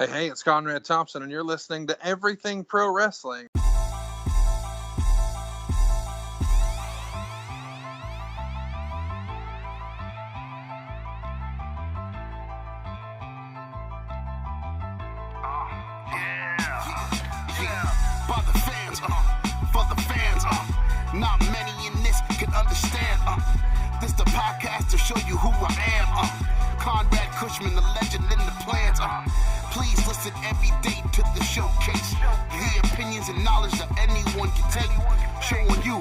Hey, it's Conrad Thompson, and you're listening to Everything Pro Wrestling. Not many in this can understand. This the podcast to show you who I am. Conrad Cushman, the legend in the plans. Please listen every day to the showcase. The opinions and knowledge that anyone can take. Showing you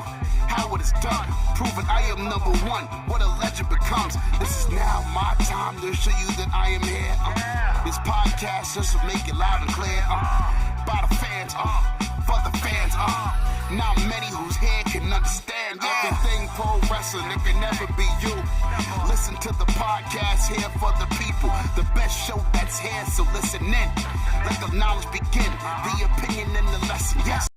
how it is done. Proving I am number one. What a legend becomes. This is now my time to show you that I am here. This podcast just to make it loud and clear. By the fans, for the fans. Not many who's here can understand everything pro wrestling. It can never be you. Listen to the podcast here for the people. The best show that's here, so listen in. Let the knowledge begin. The opinion and the lesson. Yes.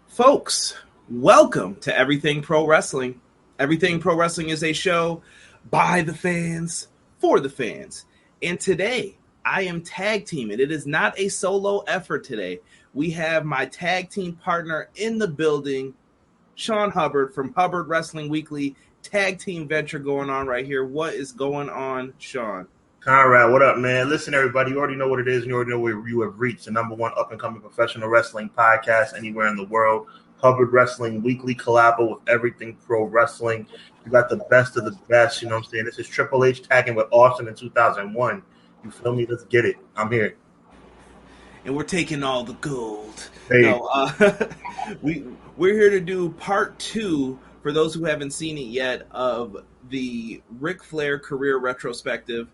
Folks, welcome to Everything Pro Wrestling. Everything Pro Wrestling is a show by the fans, for the fans. And today, I am tag teaming. It is not a solo effort today. We have my tag team partner in the building, Sean Hubbard from Hubbard Wrestling Weekly tag team venture going on right here. What is going on, Sean? Conrad, what up, man? Listen, everybody, you already know what it is, and you already know where you have reached. The number one up-and-coming professional wrestling podcast anywhere in the world. Hubbard Wrestling Weekly collabo with Everything Pro Wrestling. You got the best of the best, you know what I'm saying? This is Triple H tagging with Austin in 2001. You feel me? Let's get it. I'm here. And we're taking all the gold. Hey. No, we're here to do part 2, for those who haven't seen it yet, of the Ric Flair career retrospective.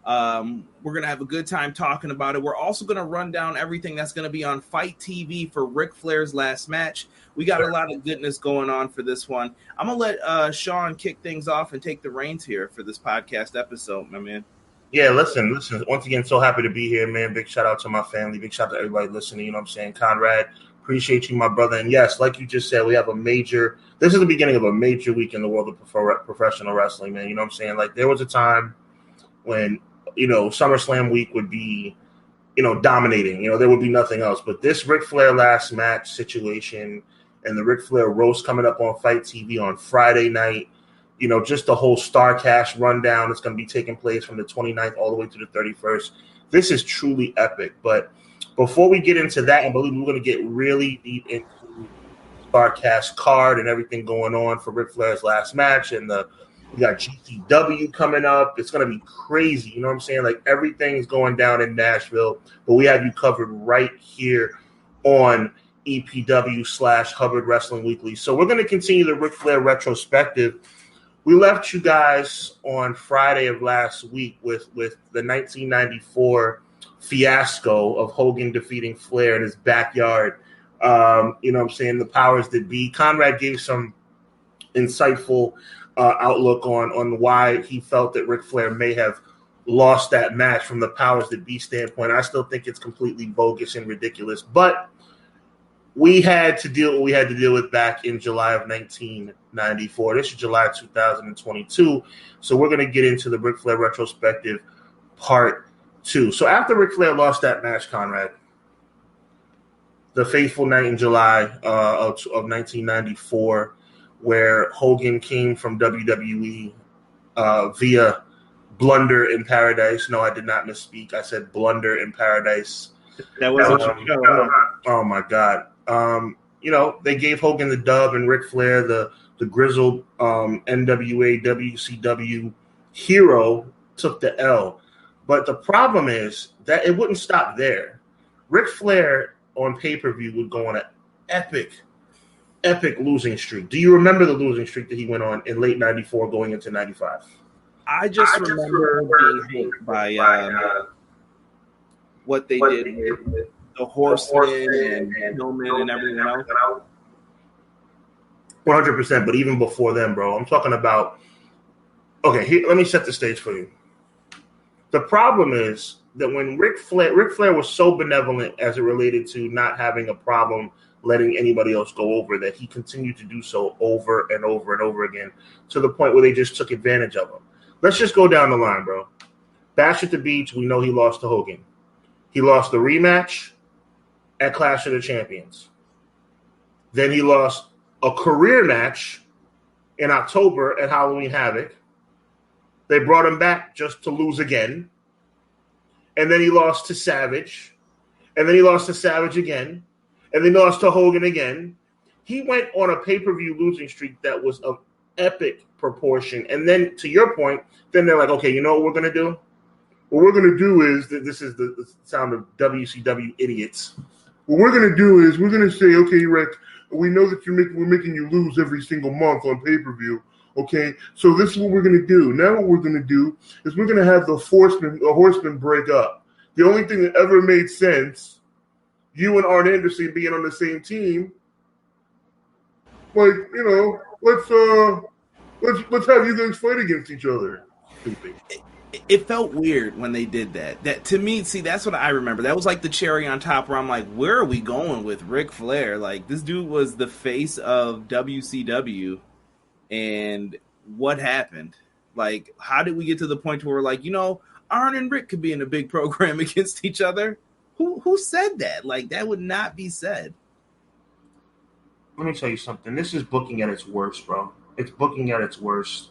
We're going to have a good time talking about it. We're also going to run down everything that's going to be on Fight TV for Ric Flair's last match. We got a lot of goodness going on for this one. I'm going to let Sean kick things off and take the reins here for this podcast episode, my man. Yeah, listen. Once again, so happy to be here, man. Big shout out to my family. Big shout out to everybody listening. You know what I'm saying? Conrad, appreciate you, my brother. And yes, like you just said, we have this is the beginning of a major week in the world of professional wrestling, man. You know what I'm saying? Like, there was a time when, SummerSlam week would be, dominating. There would be nothing else. But this Ric Flair last match situation and the Ric Flair roast coming up on Fight TV on Friday night, just the whole StarCast rundown that's going to be taking place from the 29th all the way to the 31st. This is truly epic. But before we get into that, I believe we're going to get really deep into StarCast card and everything going on for Ric Flair's last match. And we got GCW coming up. It's going to be crazy. You know what I'm saying? Like, everything's going down in Nashville. But we have you covered right here on EPW/Hubbard Wrestling Weekly. So we're going to continue the Ric Flair retrospective. We left you guys on Friday of last week with the 1994 fiasco of Hogan defeating Flair in his backyard. You know what I'm saying? The powers that be. Conrad gave some insightful outlook on why he felt that Ric Flair may have lost that match from the powers that be standpoint. I still think it's completely bogus and ridiculous, but we had to deal what we had to deal with back in July of 1994. This is July 2022. So we're going to get into the Ric Flair retrospective part 2. So after Ric Flair lost that match, Conrad, the fateful night in July of 1994, where Hogan came from WWE via Blunder in Paradise. No, I did not misspeak. I said Blunder in Paradise. That wasn't oh my God. They gave Hogan the dub, and Ric Flair, the grizzled NWA WCW hero, took the L. But the problem is that it wouldn't stop there. Ric Flair on pay-per-view would go on an epic losing streak. Do you remember the losing streak that he went on in late 94 going into 95? I just remember being hit by what they did with the Horseman and Hillman and everything else. 100%, but even before then, bro, I'm talking about. Okay, let me set the stage for you. The problem is that when Ric Flair was so benevolent as it related to not having a problem letting anybody else go over, that he continued to do so over and over and over again, to the point where they just took advantage of him. Let's just go down the line, bro. Bash at the Beach, we know he lost to Hogan. He lost the rematch at Clash of the Champions. Then he lost a career match in October at Halloween Havoc. They brought him back just to lose again. And then he lost to Savage. And then he lost to Savage again. And then he lost to Hogan again. He went on a pay-per-view losing streak that was of epic proportion. And then, to your point, then they're like, okay, you know what we're going to do? What we're going to do is, this is the sound of WCW idiots. What we're going to do is we're going to say, okay, Rick, we know that we're making you lose every single month on pay-per-view. Okay, so this is what we're going to do. Now what we're going to do is we're going to have the horsemen break up. The only thing that ever made sense, you and Arn Anderson being on the same team, like, you know, let's have you guys fight against each other. Stupid. It felt weird when they did that. That to me, see, that's what I remember. That was like the cherry on top where I'm like, where are we going with Ric Flair? Like, this dude was the face of WCW, and what happened? Like, how did we get to the point where we're like, you know, Arn and Rick could be in a big program against each other? Who said that? Like, that would not be said. Let me tell you something. This is booking at its worst, bro. It's booking at its worst.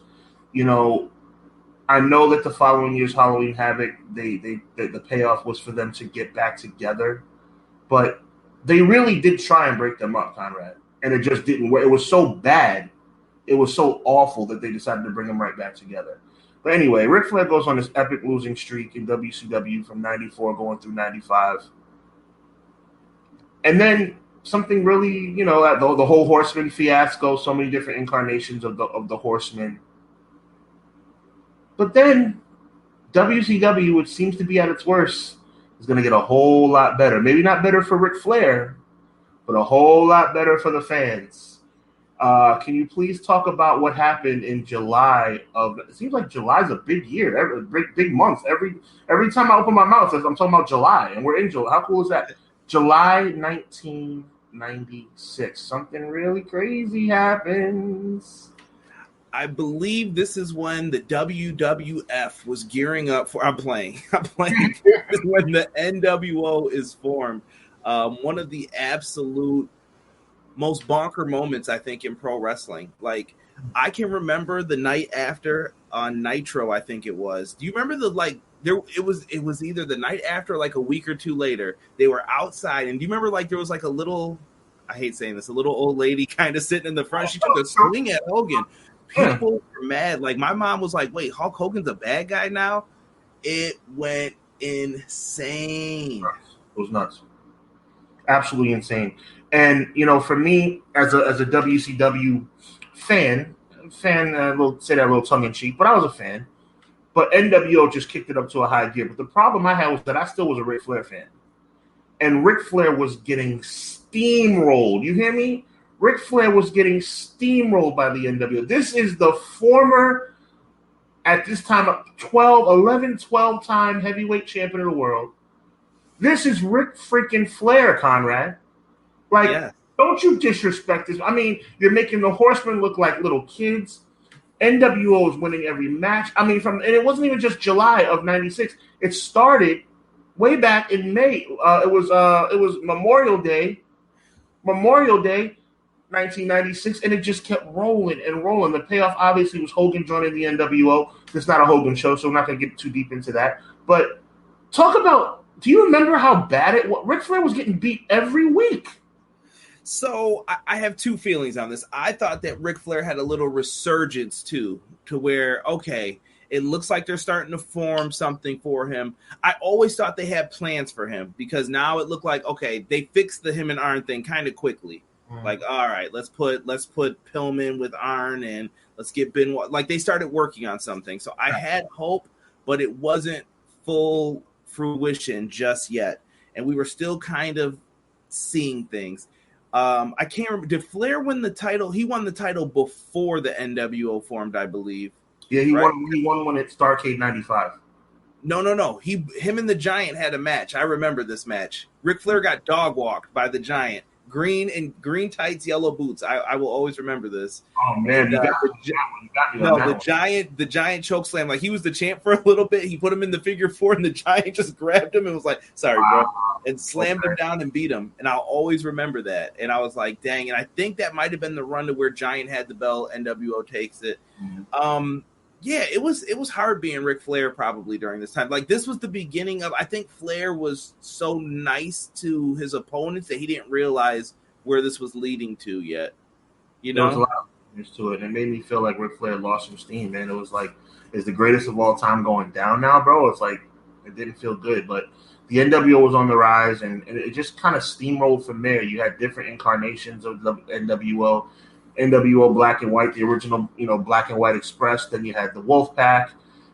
You know, I know that the following year's Halloween Havoc, the payoff was for them to get back together, but they really did try and break them up, Conrad, and it just didn't work. It was so bad, it was so awful that they decided to bring them right back together. But anyway, Ric Flair goes on this epic losing streak in WCW from '94 going through '95, and then something really, you know, the whole Horseman fiasco, so many different incarnations of the Horseman. But then WCW, which seems to be at its worst, is going to get a whole lot better. Maybe not better for Ric Flair, but a whole lot better for the fans. Can you please talk about what happened in July of? It seems like July's a big year, big month. Every time I open my mouth, I'm talking about July, and we're in July. How cool is that? July 1996. Something really crazy happens. I believe this is when the WWF was gearing up for. I'm playing. This is when the NWO is formed. One of the absolute most bonker moments, I think, in pro wrestling. Like, I can remember the night after on Nitro, I think it was. Do you remember it was either the night after or like a week or two later. They were outside, and do you remember like there was like a little, I hate saying this, a little old lady kind of sitting in the front. She took a swing at Hogan. People were mad. Like, my mom was like, wait, Hulk Hogan's a bad guy now? It went insane. It was nuts. Absolutely insane. And, you know, for me, as a WCW fan, we'll say that a little tongue-in-cheek, but I was a fan. But NWO just kicked it up to a high gear. But the problem I had was that I still was a Ric Flair fan. And Ric Flair was getting steamrolled. You hear me? Ric Flair was getting steamrolled by the NWO. This is the former, at this time, 12-time heavyweight champion of the world. This is Ric freaking Flair, Conrad. Like, yeah. Don't you disrespect this. I mean, you're making the Horsemen look like little kids. NWO is winning every match. I mean, and it wasn't even just July of '96. It started way back in May. It was Memorial Day, 1996, and it just kept rolling and rolling. The payoff obviously was Hogan joining the NWO. It's not a Hogan show, so we're not going to get too deep into that. But talk about, do you remember how bad it was? Ric Flair was getting beat every week. So I have two feelings on this. I thought that Ric Flair had a little resurgence too, to where, okay, it looks like they're starting to form something for him. I always thought they had plans for him because now it looked like, okay, they fixed the him and Arn thing kind of quickly. Like, all right, let's put Pillman with Arn and let's get Benoit. Like, they started working on something. So I had hope, but it wasn't full fruition just yet. And we were still kind of seeing things. I can't remember. Did Flair win the title? He won the title before the NWO formed, I believe. Yeah, he won when it Starrcade '95. No. Him and the Giant had a match. I remember this match. Ric Flair got dog walked by the Giant. green tights, yellow boots. I will always remember this. Oh man, And, you got me on that one. the giant choke slam. Like he was the champ for a little bit. He put him in the figure 4, and the giant just grabbed him and was like, "Sorry, bro," and slammed him down and beat him. And I'll always remember that. And I was like, "Dang!" And I think that might have been the run to where Giant had the belt. NWO takes it. Mm-hmm. Yeah, it was hard being Ric Flair probably during this time. Like this was the beginning of. I think Flair was so nice to his opponents that he didn't realize where this was leading to yet. You know, there was a lot of things to it. And it made me feel like Ric Flair lost some steam, man. It was like, is the greatest of all time going down now, bro? It's like it didn't feel good, but the NWO was on the rise, and it just kind of steamrolled from there. You had different incarnations of the NWO. NWO Black and White, the original, Black and White Express. Then you had the Wolfpack,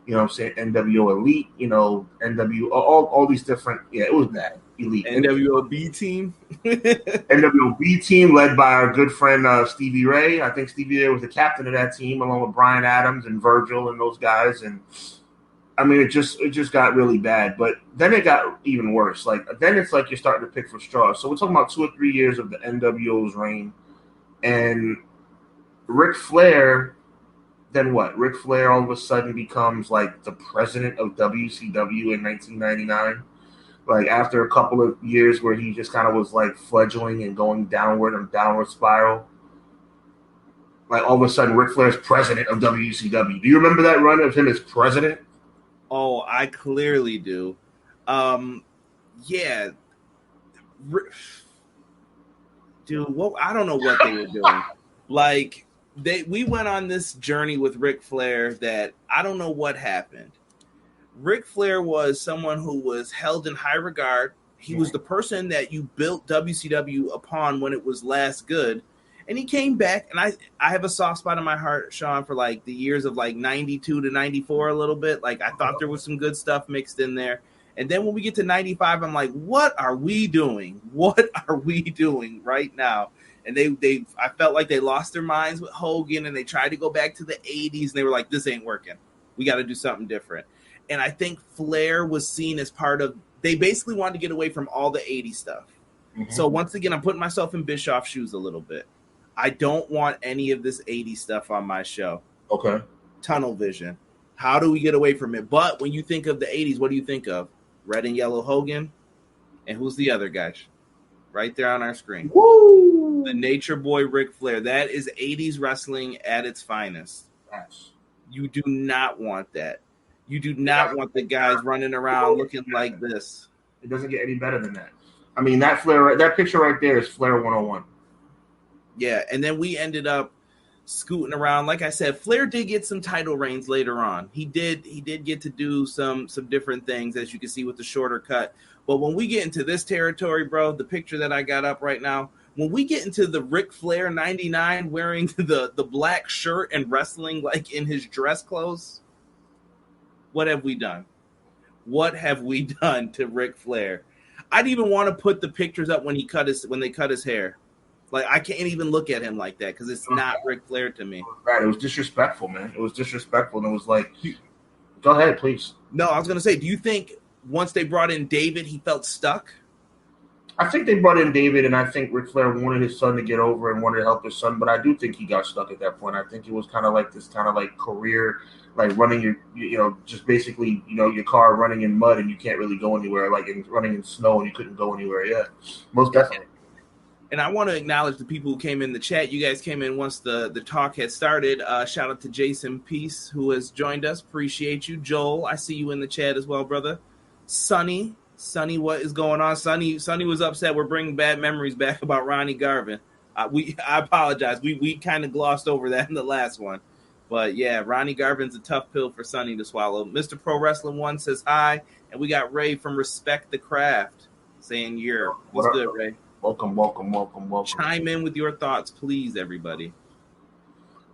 what I'm saying, NWO Elite, NWO, all these different, it was that Elite. NWO B team. NWO B team led by our good friend Stevie Ray. I think Stevie Ray was the captain of that team along with Brian Adams and Virgil and those guys. And I mean, it just got really bad. But then it got even worse. Like then it's like you're starting to pick for straws. So we're talking about 2 or 3 years of the NWO's reign. And Ric Flair, then what? Ric Flair all of a sudden becomes like the president of WCW in 1999. Like after a couple of years where he just kind of was like fledgling and going downward and downward spiral. Like all of a sudden Ric Flair's president of WCW. Do you remember that run of him as president? Oh, I clearly do. Yeah. Dude, I don't know what they were doing. Like we went on this journey with Ric Flair that I don't know what happened. Ric Flair was someone who was held in high regard. He was the person that you built WCW upon when it was last good. And he came back, and I have a soft spot in my heart, Sean, for like the years of like 92 to 94 a little bit. Like I thought there was some good stuff mixed in there. And then when we get to 95, I'm like, what are we doing? What are we doing right now? And I felt like they lost their minds with Hogan, and they tried to go back to the 80s, and they were like, this ain't working. We got to do something different. And I think Flair was seen as part of, they basically wanted to get away from all the 80s stuff. Mm-hmm. So once again, I'm putting myself in Bischoff's shoes a little bit. I don't want any of this 80s stuff on my show. Okay. Tunnel vision. How do we get away from it? But when you think of the 80s, what do you think of? Red and yellow Hogan. And who's the other guy? Right there on our screen. Woo! The Nature Boy Ric Flair. That is 80s wrestling at its finest. Yes. You do not want that. You do not want the guys running around looking like this. It doesn't get any better than that. I mean, that picture right there is Flair 101. Yeah, and then we ended up scooting around. Like I said, Flair did get some title reigns later on. He did get to do some different things, as you can see with the shorter cut. But when we get into this territory, bro, the picture that I got up right now, when we get into the Ric Flair 99 wearing the black shirt and wrestling like in his dress clothes, what have we done? What have we done to Ric Flair? I'd even want to put the pictures up when they cut his hair. Like, I can't even look at him like that because it's not Ric Flair to me. Right. It was disrespectful, man. It was disrespectful. And it was like, go ahead, please. No, I was going to say, do you think once they brought in David, he felt stuck? I think they brought in David, and I think Ric Flair wanted his son to get over and wanted to help his son. But I do think he got stuck at that point. I think it was kind of like this kind of like career, like running just basically, your car running in mud and you can't really go anywhere, like running in snow and you couldn't go anywhere. Yeah, most definitely. And I want to acknowledge the people who came in the chat. You guys came in once the talk had started. Shout out to Jason Peace, who has joined us. Appreciate you. Joel, I see you in the chat as well, brother. Sonny, what is going on? Sonny was upset. We're bringing bad memories back about Ronnie Garvin. I apologize. We kind of glossed over that in the last one. But, yeah, Ronnie Garvin's a tough pill for Sonny to swallow. Mr. Pro Wrestling 1 says hi. And we got Ray from Respect the Craft saying you're. What's good, Ray? Welcome. Chime in with your thoughts, please, everybody.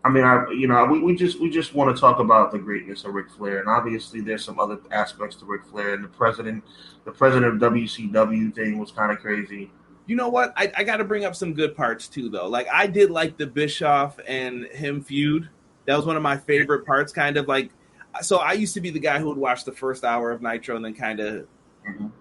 I mean, we just want to talk about the greatness of Ric Flair, and obviously there's some other aspects to Ric Flair, and the president of WCW thing was kind of crazy. You know what? I got to bring up some good parts too, though. Like I did like the Bischoff and him feud. That was one of my favorite parts. Kind of like, so I used to be the guy who would watch the first hour of Nitro and then kind of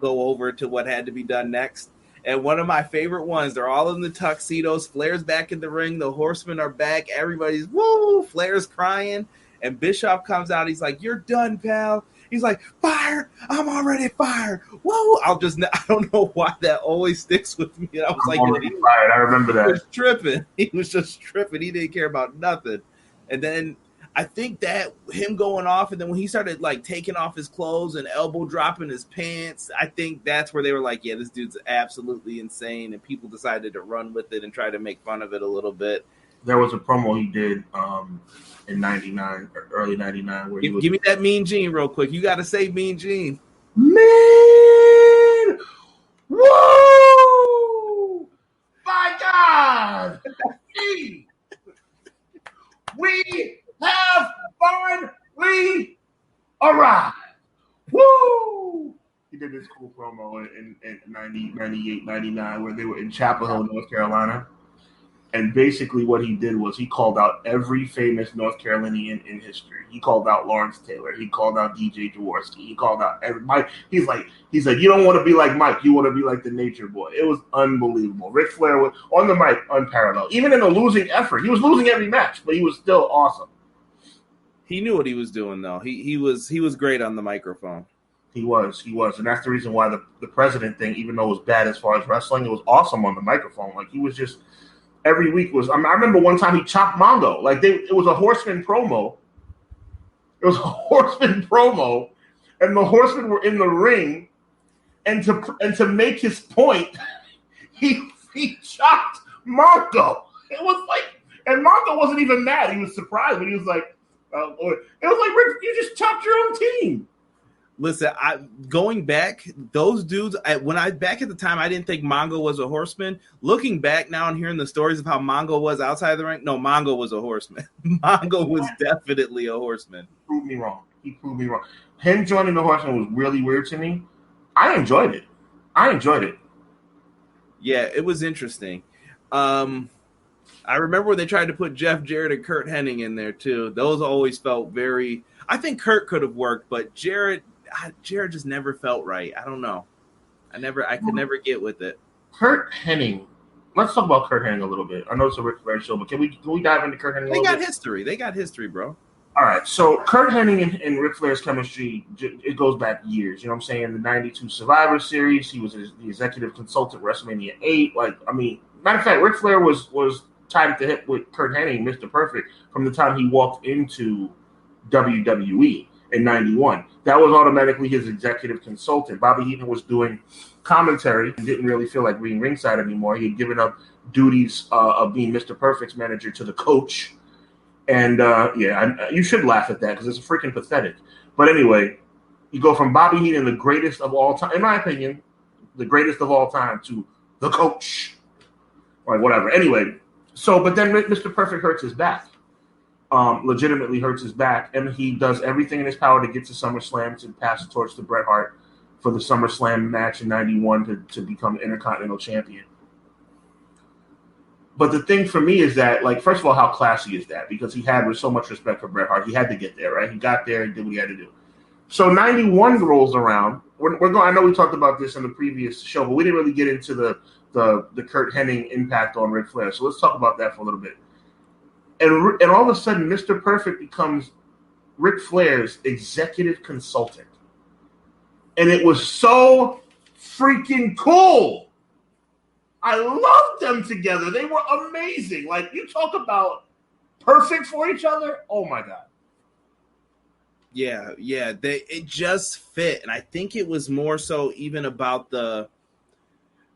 go over to what had to be done next. And one of my favorite ones, they're all in the tuxedos. Flair's back in the ring. The Horsemen are back. Everybody's woo. Flair's crying. And Bischoff comes out. He's like, "You're done, pal." He's like, "Fired. I'm already fired." Whoa. I don't know why that always sticks with me. I was I'm like, already fired. I remember he that. was tripping. He was just tripping. He didn't care about nothing. And then I think that him going off, and then when he started like taking off his clothes and elbow dropping his pants, I think that's where they were like, yeah, this dude's absolutely insane. And people decided to run with it and try to make fun of it a little bit. There was a promo he did in 99, or early 99, where Give me that Mean Gene real quick. You got to say Mean Gene. Man! Woo! My God! We have finally arrived. Woo! He did this cool promo in 90, 98, 99, where they were in Chapel Hill, North Carolina. And basically what he did was he called out every famous North Carolinian in history. He called out Lawrence Taylor. He called out DJ Jaworski. He called out everybody. He's like, you don't want to be like Mike. You want to be like the Nature Boy. It was unbelievable. Ric Flair was on the mic, unparalleled. Even in a losing effort, he was losing every match, but he was still awesome. He knew what he was doing, though. He was great on the microphone. He was, and that's the reason why the president thing, even though it was bad as far as wrestling, it was awesome on the microphone. Like he was just. Every week was. I remember one time he chopped Mongo. Like it was a Horseman promo. It was a Horseman promo, and the Horsemen were in the ring, and to make his point, he chopped Mongo. It was like, and Mongo wasn't even mad. He was surprised, but he was like, it was like, Rick, you just chopped your own team. Listen, going back, those dudes. Back at the time, I didn't think Mongo was a horseman. Looking back now and hearing the stories of how Mongo was outside the ring, no, Mongo was a horseman. Mongo was definitely a horseman. He proved me wrong. Him joining the Horsemen was really weird to me. I enjoyed it. Yeah, it was interesting. I remember when they tried to put Jeff Jarrett and Kurt Hennig in there too. Those always felt very. I think Kurt could have worked, but Jarrett just never felt right. I don't know. I could never get with it. Kurt Hennig. Let's talk about Kurt Hennig a little bit. I know it's a Ric Flair show, but can we dive into Kurt Hennig a little bit? They got history, bro. All right. So Kurt Hennig and Ric Flair's chemistry, it goes back years. You know what I'm saying? The 92 Survivor Series, he was the executive consultant WrestleMania 8. Like, I mean, matter of fact, Ric Flair was tied at the hip with Kurt Hennig, Mr. Perfect, from the time he walked into WWE in 91. That was automatically his executive consultant. Bobby Heenan was doing commentary and didn't really feel like being ringside anymore. He had given up duties of being Mr. Perfect's manager to the coach. And you should laugh at that because it's freaking pathetic. But anyway, you go from Bobby Heenan, the greatest of all time, in my opinion, the greatest of all time, to the coach. Or whatever. Anyway, but then Mr. Perfect hurts his back. Legitimately hurts his back, and he does everything in his power to get to SummerSlam to pass the torch to Bret Hart for the SummerSlam match in 91 to become Intercontinental Champion. But the thing for me is that, like, first of all, how classy is that? Because he had so much respect for Bret Hart. He had to get there, right? He got there and did what he had to do. So 91 rolls around. We're going. I know we talked about this in the previous show, but we didn't really get into the Kurt Hennig impact on Ric Flair. So let's talk about that for a little bit. And all of a sudden, Mr. Perfect becomes Ric Flair's executive consultant. And it was so freaking cool. I loved them together. They were amazing. Like, you talk about perfect for each other. Oh, my God. Yeah. It just fit. And I think it was more so even about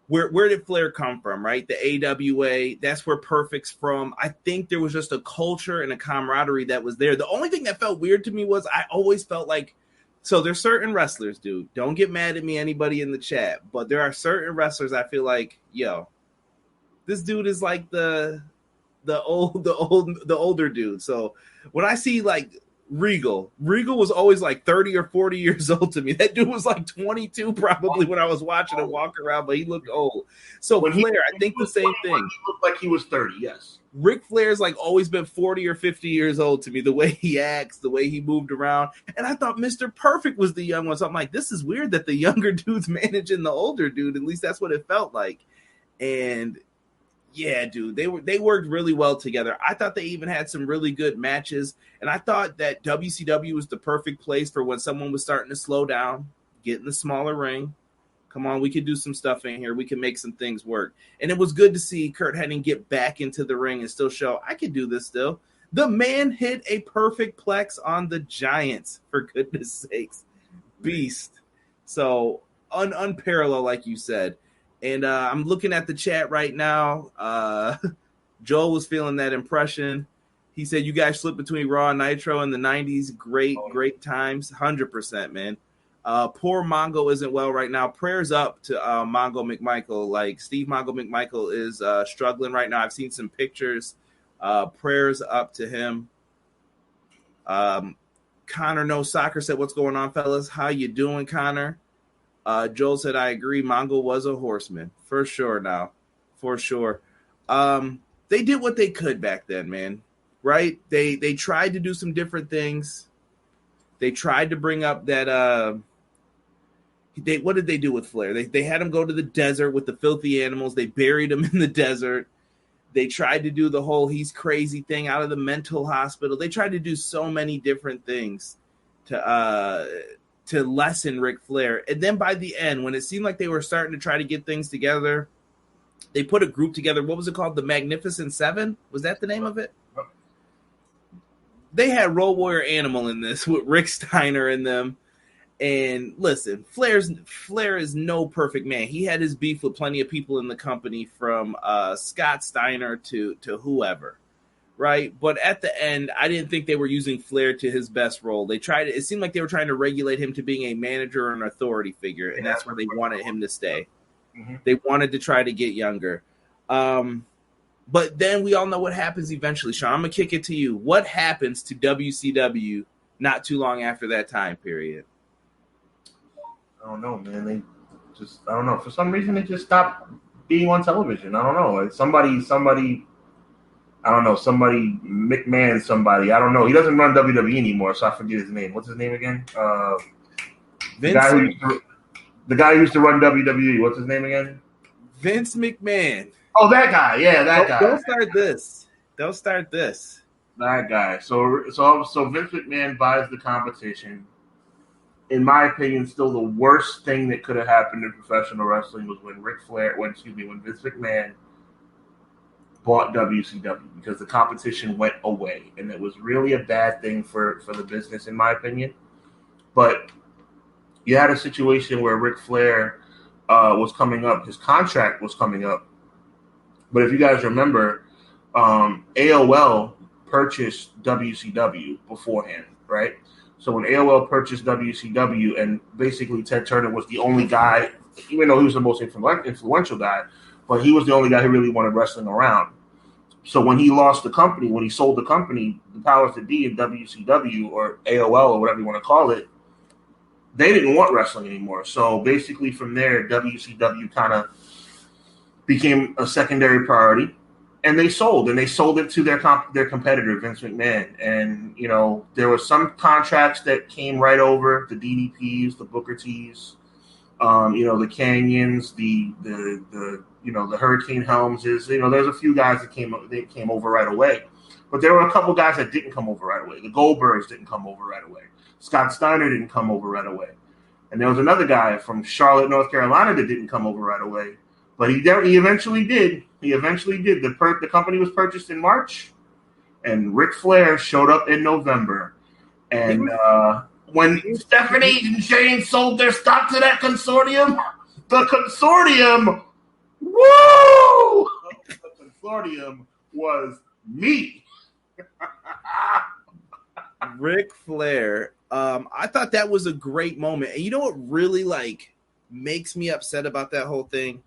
where did Flair come from, right? The AWA, that's where Perfect's from. I think there was just a culture and a camaraderie that was there. The only thing that felt weird to me was I always felt like, so there's certain wrestlers, dude. Don't get mad at me, anybody in the chat, but there are certain wrestlers I feel like, yo, this dude is like the older dude. So when I see like Regal was always like 30 or 40 years old to me. That dude was like 22 probably when I was watching him walk around, but he looked old. So Flair, I think the same thing. He looked like he was 30, yes. Ric Flair's like always been 40 or 50 years old to me, the way he acts, the way he moved around. And I thought Mr. Perfect was the young one. So I'm like, this is weird that the younger dude's managing the older dude. At least that's what it felt like. And yeah, dude, they worked really well together. I thought they even had some really good matches. And I thought that WCW was the perfect place for when someone was starting to slow down, get in the smaller ring. Come on, we could do some stuff in here. We can make some things work. And it was good to see Kurt Hennig get back into the ring and still show, I can do this still. The man hit a perfect plex on the Giants, for goodness sakes. Beast. So, unparalleled, like you said. And I'm looking at the chat right now. Joel was feeling that impression. He said, you guys slipped between Raw and Nitro in the 90s. Great times. 100%, man. Poor Mongo isn't well right now. Prayers up to Mongo McMichael. Like, Steve Mongo McMichael is struggling right now. I've seen some pictures. Prayers up to him. Connor No Soccer said, what's going on, fellas? How you doing, Connor? Joel said, I agree. Mongo was a horseman. For sure now. For sure. They did what they could back then, man. Right? They tried to do some different things. They tried to bring up that what did they do with Flair? They had him go to the desert with the filthy animals. They buried him in the desert. They tried to do the whole he's crazy thing out of the mental hospital. They tried to do so many different things to lessen Ric Flair. And then by the end, when it seemed like they were starting to try to get things together, they put a group together. What was it called? The Magnificent Seven? Was that the name of it? They had Road Warrior Animal in this with Rick Steiner in them. And listen, Flair is no perfect man. He had his beef with plenty of people in the company, from Scott Steiner to whoever, right? But at the end, I didn't think they were using Flair to his best role. It seemed like they were trying to regulate him to being a manager or an authority figure, and that's where they wanted him to stay. Mm-hmm. They wanted to try to get younger. But then we all know what happens eventually. Sean, I'm going to kick it to you. What happens to WCW not too long after that time period? I don't know, man. I don't know. For some reason, they just stopped being on television. I don't know. Like somebody, I don't know. Somebody, McMahon, somebody. I don't know. He doesn't run WWE anymore, so I forget his name. What's his name again? The guy who used to run WWE. What's his name again? Vince McMahon. Oh, that guy. Yeah, that guy. Don't start this. That guy. So Vince McMahon buys the competition. In my opinion, still the worst thing that could have happened in professional wrestling was when when Vince McMahon bought WCW, because the competition went away, and it was really a bad thing for the business, in my opinion. But you had a situation where Ric Flair was coming up; his contract was coming up. But if you guys remember, AOL purchased WCW beforehand, right? So when AOL purchased WCW, and basically Ted Turner was the only guy, even though he was the most influential guy, but he was the only guy who really wanted wrestling around. So when he lost the company, when he sold the company, the powers that be in WCW or AOL or whatever you want to call it, they didn't want wrestling anymore. So basically from there, WCW kind of became a secondary priority. And they sold it to their competitor, Vince McMahon. And, you know, there were some contracts that came right over, the DDPs, the Booker T's, the Canyons, the Hurricane Helmses. There's a few guys that came over right away. But there were a couple guys that didn't come over right away. The Goldbergs didn't come over right away. Scott Steiner didn't come over right away. And there was another guy from Charlotte, North Carolina that didn't come over right away. But he eventually did. The company was purchased in March, and Ric Flair showed up in November. And when Stephanie and Shane sold their stock to that consortium, the consortium was me. Ric Flair. I thought that was a great moment. And you know what really makes me upset about that whole thing?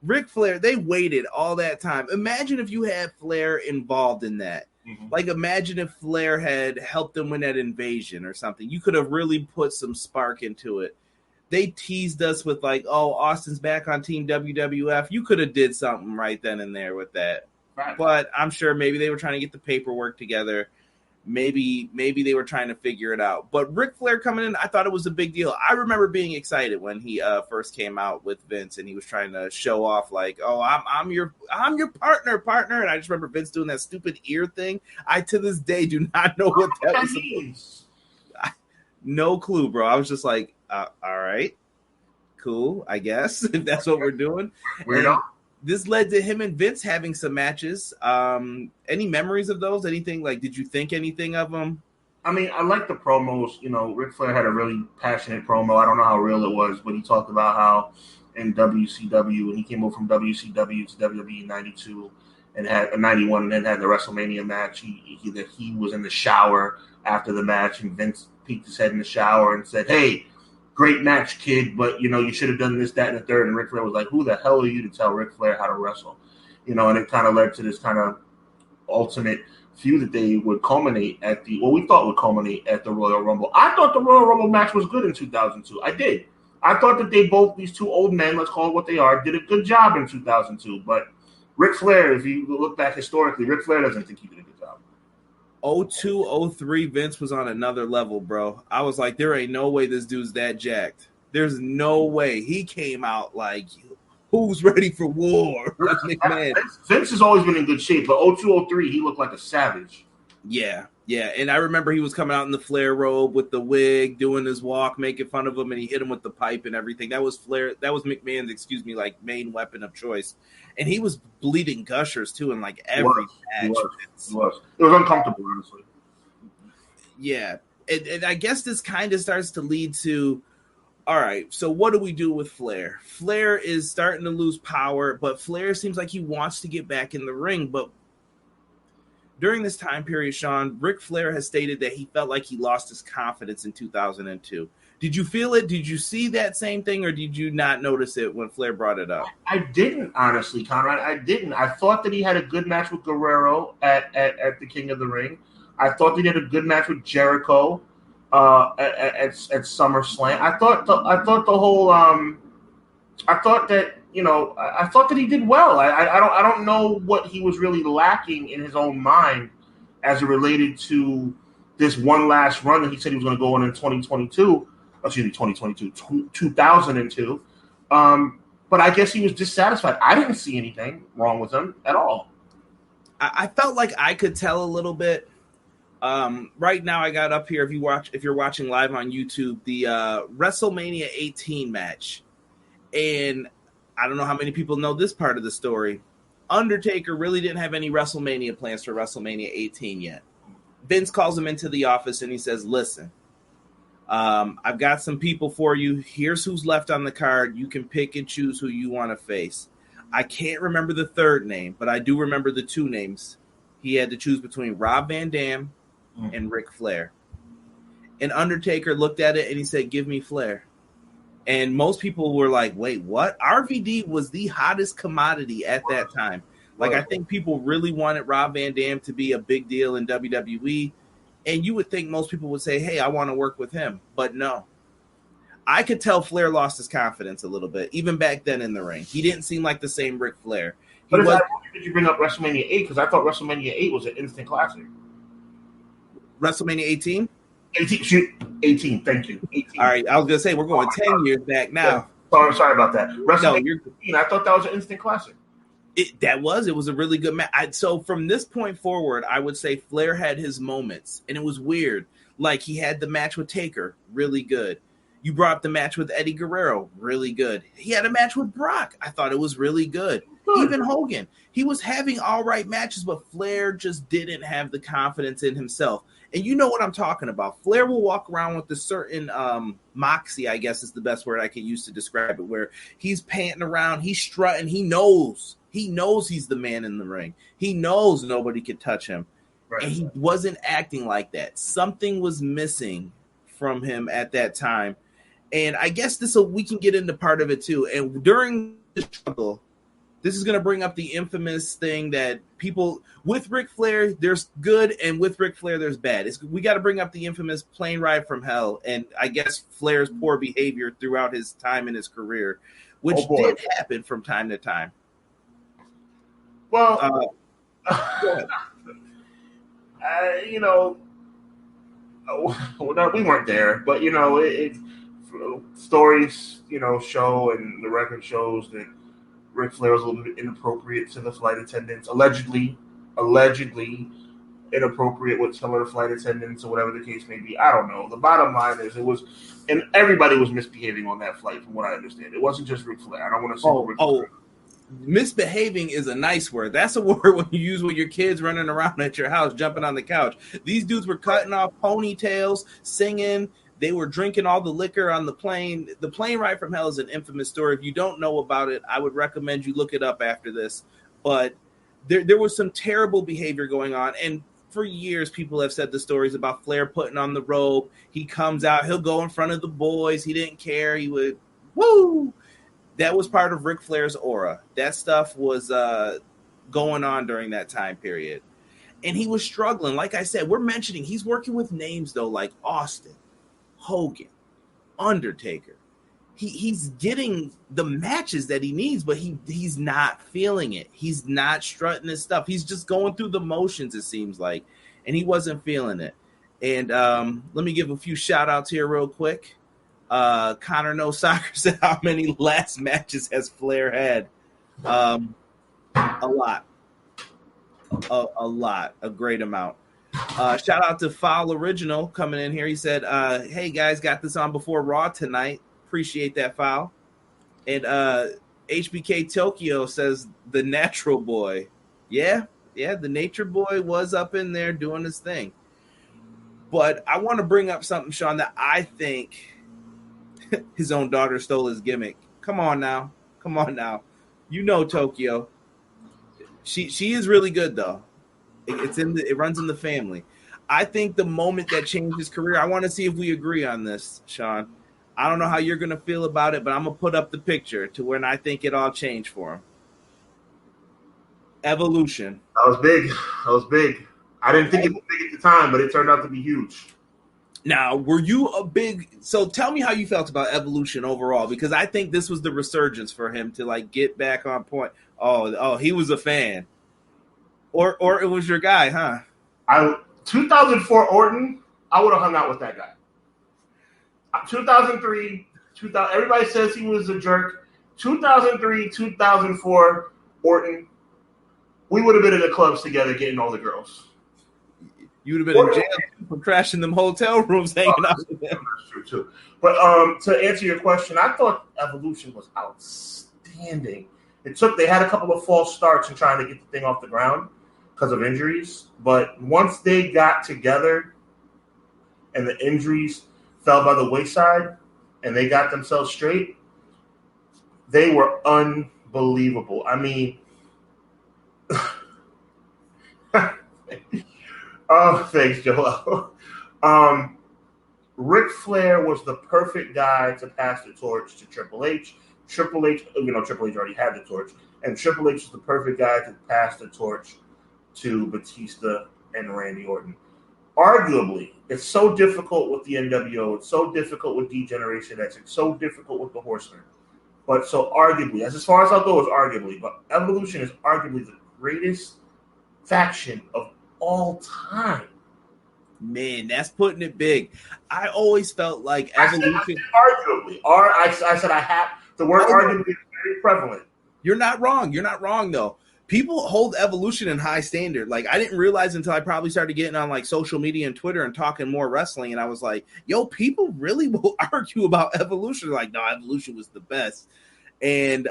Ric Flair, they waited all that time. Imagine if you had Flair involved in that. Like, imagine if Flair had helped them win that Invasion or something. You could have really put some spark into it. They teased us with like, oh, Austin's back on Team WWF. You could have did something right then and there with that. Right. But I'm sure maybe they were trying to get the paperwork together. Maybe they were trying to figure it out. But Ric Flair coming in, I thought it was a big deal. I remember being excited when he first came out with Vince, and he was trying to show off like, "Oh, I'm your partner," and I just remember Vince doing that stupid ear thing. I to this day do not know what that was. No clue, bro. I was just like, all right, cool, I guess if that's what we're doing. Weirdo. This led to him and Vince having some matches. Any memories of those? Anything like? Did you think anything of them? I mean, I like the promos. You know, Ric Flair had a really passionate promo. I don't know how real it was, but he talked about how in WCW, when he came over from WCW to WWE in '92 and had '91, and then had the WrestleMania match, he was in the shower after the match, and Vince peeked his head in the shower and said, "Hey, great match, kid, but, you know, you should have done this, that, and the third." And Ric Flair was like, "Who the hell are you to tell Ric Flair how to wrestle?" You know, and it kind of led to this kind of ultimate feud that they would culminate at we thought would culminate at the Royal Rumble. I thought the Royal Rumble match was good in 2002. I did. I thought that these two old men, let's call it what they are, did a good job in 2002. But Ric Flair, if you look back historically, Ric Flair doesn't think he did a good job. 02, 03, Vince was on another level, bro. I was like, there ain't no way this dude's that jacked. There's no way. He came out like, who's ready for war? Vince has always been in good shape, but 02, 03, he looked like a savage. Yeah. And I remember he was coming out in the Flair robe with the wig, doing his walk, making fun of him, and he hit him with the pipe and everything. That was Flair. That was McMahon's, like main weapon of choice. And he was bleeding gushers too in like every match. It was uncomfortable, honestly. Yeah. And I guess this kind of starts to lead to, all right, so what do we do with Flair? Flair is starting to lose power, but Flair seems like he wants to get back in the ring. But during this time period, Sean, Ric Flair has stated that he felt like he lost his confidence in 2002. Did you feel it? Did you see that same thing, or did you not notice it when Flair brought it up? I didn't, honestly, Conrad. I didn't. I thought that he had a good match with Guerrero at the King of the Ring. I thought that he had a good match with Jericho at SummerSlam. I thought that he did well. I don't know what he was really lacking in his own mind as it related to this one last run that he said he was going to go on in 2022. 2002. But I guess he was dissatisfied. I didn't see anything wrong with him at all. I felt like I could tell a little bit. Right now, I got up here. If you're watching live on YouTube, the WrestleMania 18 match, and I don't know how many people know this part of the story. Undertaker really didn't have any WrestleMania plans for WrestleMania 18 yet. Vince calls him into the office and he says, "Listen, I've got some people for you. Here's who's left on the card. You can pick and choose who you want to face." I can't remember the third name, but I do remember the two names. He had to choose between Rob Van Dam and Ric Flair. And Undertaker looked at it and he said, "Give me Flair." And most people were like, "Wait, what?" RVD was the hottest commodity at that time. Like, I think people really wanted Rob Van Dam to be a big deal in WWE. And you would think most people would say, "Hey, I want to work with him." But no. I could tell Flair lost his confidence a little bit, even back then in the ring. He didn't seem like the same Ric Flair. But did you bring up WrestleMania 8? Because I thought WrestleMania 8 was an instant classic. WrestleMania 18? 18, thank you. 18. All right, I was going to say, we're going 10 years back now. Yeah. Sorry about that. WrestleMania 18, I thought that was an instant classic. It was a really good match. So from this point forward, I would say Flair had his moments, and it was weird. Like, he had the match with Taker, really good. You brought up the match with Eddie Guerrero, really good. He had a match with Brock. I thought it was really good. Even Hogan. He was having all right matches, but Flair just didn't have the confidence in himself. And you know what I'm talking about. Flair will walk around with a certain moxie, I guess is the best word I can use to describe it, where he's panting around, he's strutting, he knows he's the man in the ring. He knows nobody can touch him. Right. And he wasn't acting like that. Something was missing from him at that time. And I guess we can get into part of it too. And during the struggle, this is going to bring up the infamous thing that people with Ric Flair, there's good, and with Ric Flair, there's bad. We got to bring up the infamous plane ride from hell, and I guess Flair's poor behavior throughout his time in his career, which did happen from time to time. Well, you know, we weren't there, but you know, stories, you know, show, and the record shows that Ric Flair was a little bit inappropriate to the flight attendants, allegedly inappropriate with some of the flight attendants or whatever the case may be. I don't know. The bottom line is and everybody was misbehaving on that flight, from what I understand. It wasn't just Ric Flair. I don't want to say Ric Flair. Misbehaving is a nice word. That's a word when you use with your kids running around at your house, jumping on the couch. These dudes were cutting off ponytails, singing. They were drinking all the liquor on the plane. The plane ride from hell is an infamous story. If you don't know about it, I would recommend you look it up after this. But there was some terrible behavior going on. And for years, people have said the stories about Flair putting on the robe. He comes out. He'll go in front of the boys. He didn't care. He would, woo! That was part of Ric Flair's aura. That stuff was going on during that time period. And he was struggling. Like I said, we're mentioning he's working with names, though, like Austin, Hogan, Undertaker. He's getting the matches that he needs, but he's not feeling it. He's not strutting his stuff. He's just going through the motions, it seems like, and he wasn't feeling it. And let me give a few shout-outs here real quick. Connor No Soccer said, how many last matches has Flair had? A lot. A lot. A great amount. Shout out to Foul Original coming in here. He said, hey, guys, got this on before Raw tonight. Appreciate that, Foul. And HBK Tokyo says, the Natural Boy. Yeah, the Nature Boy was up in there doing his thing. But I want to bring up something, Sean, that I think his own daughter stole his gimmick. Come on now. You know Tokyo. She is really good though. It runs in the family. I think the moment that changed his career, I want to see if we agree on this, Sean. I don't know how you're gonna feel about it, but I'm gonna put up the picture to when I think it all changed for him. Evolution. That was big. I didn't think it was big at the time, but it turned out to be huge. Now, were you so tell me how you felt about Evolution overall, because I think this was the resurgence for him to like get back on point. Oh, he was a fan. Or it was your guy, huh? 2004 Orton, I would have hung out with that guy. 2003, everybody says he was a jerk. 2003, 2004 Orton, we would have been in the clubs together getting all the girls. You would have been in jail for crashing them hotel rooms hanging out with them. That's true, too. But to answer your question, I thought Evolution was outstanding. They had a couple of false starts in trying to get the thing off the ground because of injuries. But once they got together and the injuries fell by the wayside and they got themselves straight, they were unbelievable. I mean, oh, thanks, Joel. Ric Flair was the perfect guy to pass the torch to Triple H. Triple H already had the torch, and Triple H was the perfect guy to pass the torch to Batista and Randy Orton. Arguably, it's so difficult with the NWO. It's so difficult with D-Generation X. It's so difficult with the Horsemen. But so arguably, as far as I'll go is arguably, but Evolution is arguably the greatest faction of all time. Man, that's putting it big. I always felt like Evolution. I said arguably. I said I have the word arguably is very prevalent. You're not wrong. You're not wrong though. People hold Evolution in high standard. Like I didn't realize until I probably started getting on like social media and Twitter and talking more wrestling, and I was like, "Yo, people really will argue about Evolution." Like, no, Evolution was the best. And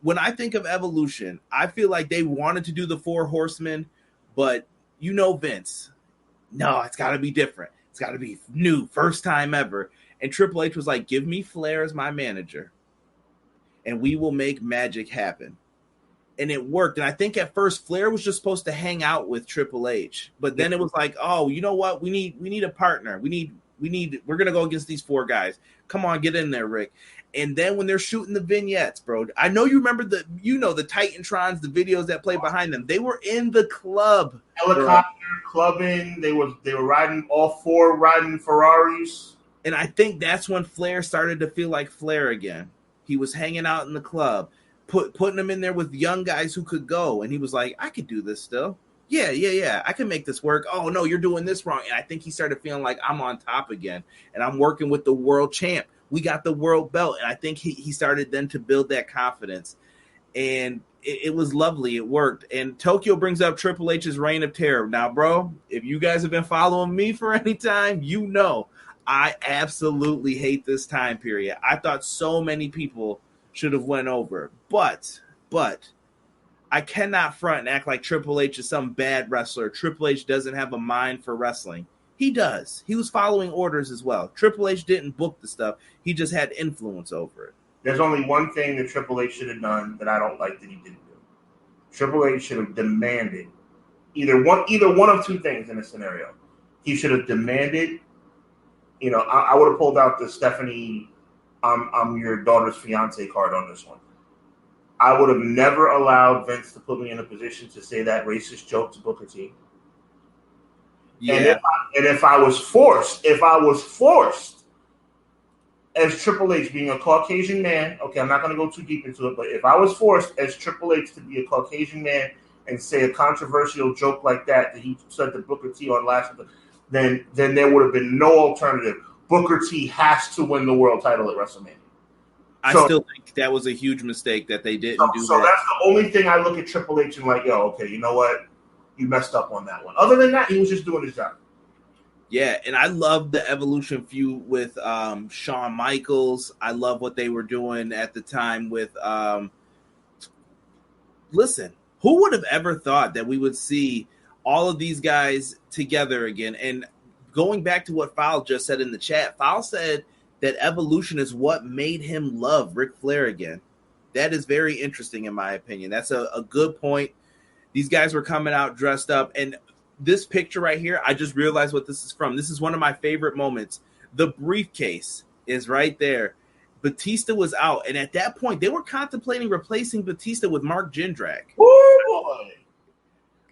when I think of Evolution, I feel like they wanted to do the Four Horsemen, but you know Vince. No, it's got to be different. It's got to be new, first time ever. And Triple H was like, give me Flair as my manager, and we will make magic happen. And it worked. And I think at first Flair was just supposed to hang out with Triple H. But then it was like, oh, you know what? We need a partner. We're going to go against these four guys. Come on, get in there, Rick. And then when they're shooting the vignettes, bro, I know you remember the Titantrons, the videos that play behind them. They were in the club, helicopter clubbing. They were riding all four riding Ferraris. And I think that's when Flair started to feel like Flair again. He was hanging out in the club, putting them in there with young guys who could go, and he was like, I could do this still. Yeah, I can make this work. Oh no, you're doing this wrong. And I think he started feeling like I'm on top again, and I'm working with the world champ. We got the world belt. And I think he started then to build that confidence. And it was lovely. It worked. And Tokyo brings up Triple H's reign of terror. Now, bro, if you guys have been following me for any time, you know I absolutely hate this time period. I thought so many people should have went over. But I cannot front and act like Triple H is some bad wrestler. Triple H doesn't have a mind for wrestling. He does. He was following orders as well. Triple H didn't book the stuff. He just had influence over it. There's only one thing that Triple H should have done that I don't like that he didn't do. Triple H should have demanded either one of two things in a scenario. He should have demanded, I would have pulled out the Stephanie, I'm your daughter's fiance card on this one. I would have never allowed Vince to put me in a position to say that racist joke to Booker T. Yeah. And if I was forced as Triple H being a Caucasian man, okay, I'm not going to go too deep into it, but if I was forced as Triple H to be a Caucasian man and say a controversial joke like that he said to Booker T on last, then there would have been no alternative. Booker T has to win the world title at WrestleMania. I still think that was a huge mistake that they didn't do that. So that's the only thing I look at Triple H and like, okay, you know what? You messed up on that one. Other than that, he was just doing his job. Yeah, and I love the Evolution feud with Shawn Michaels. I love what they were doing at the time with listen, who would have ever thought that we would see all of these guys together again? And going back to what Fowl just said in the chat, Fowl said that Evolution is what made him love Ric Flair again. That is very interesting in my opinion. That's a good point. These guys were coming out dressed up, and this picture right here, I just realized what this is from. This is one of my favorite moments. The briefcase is right there. Batista was out, and at that point, they were contemplating replacing Batista with Mark Jindrak. Oh boy!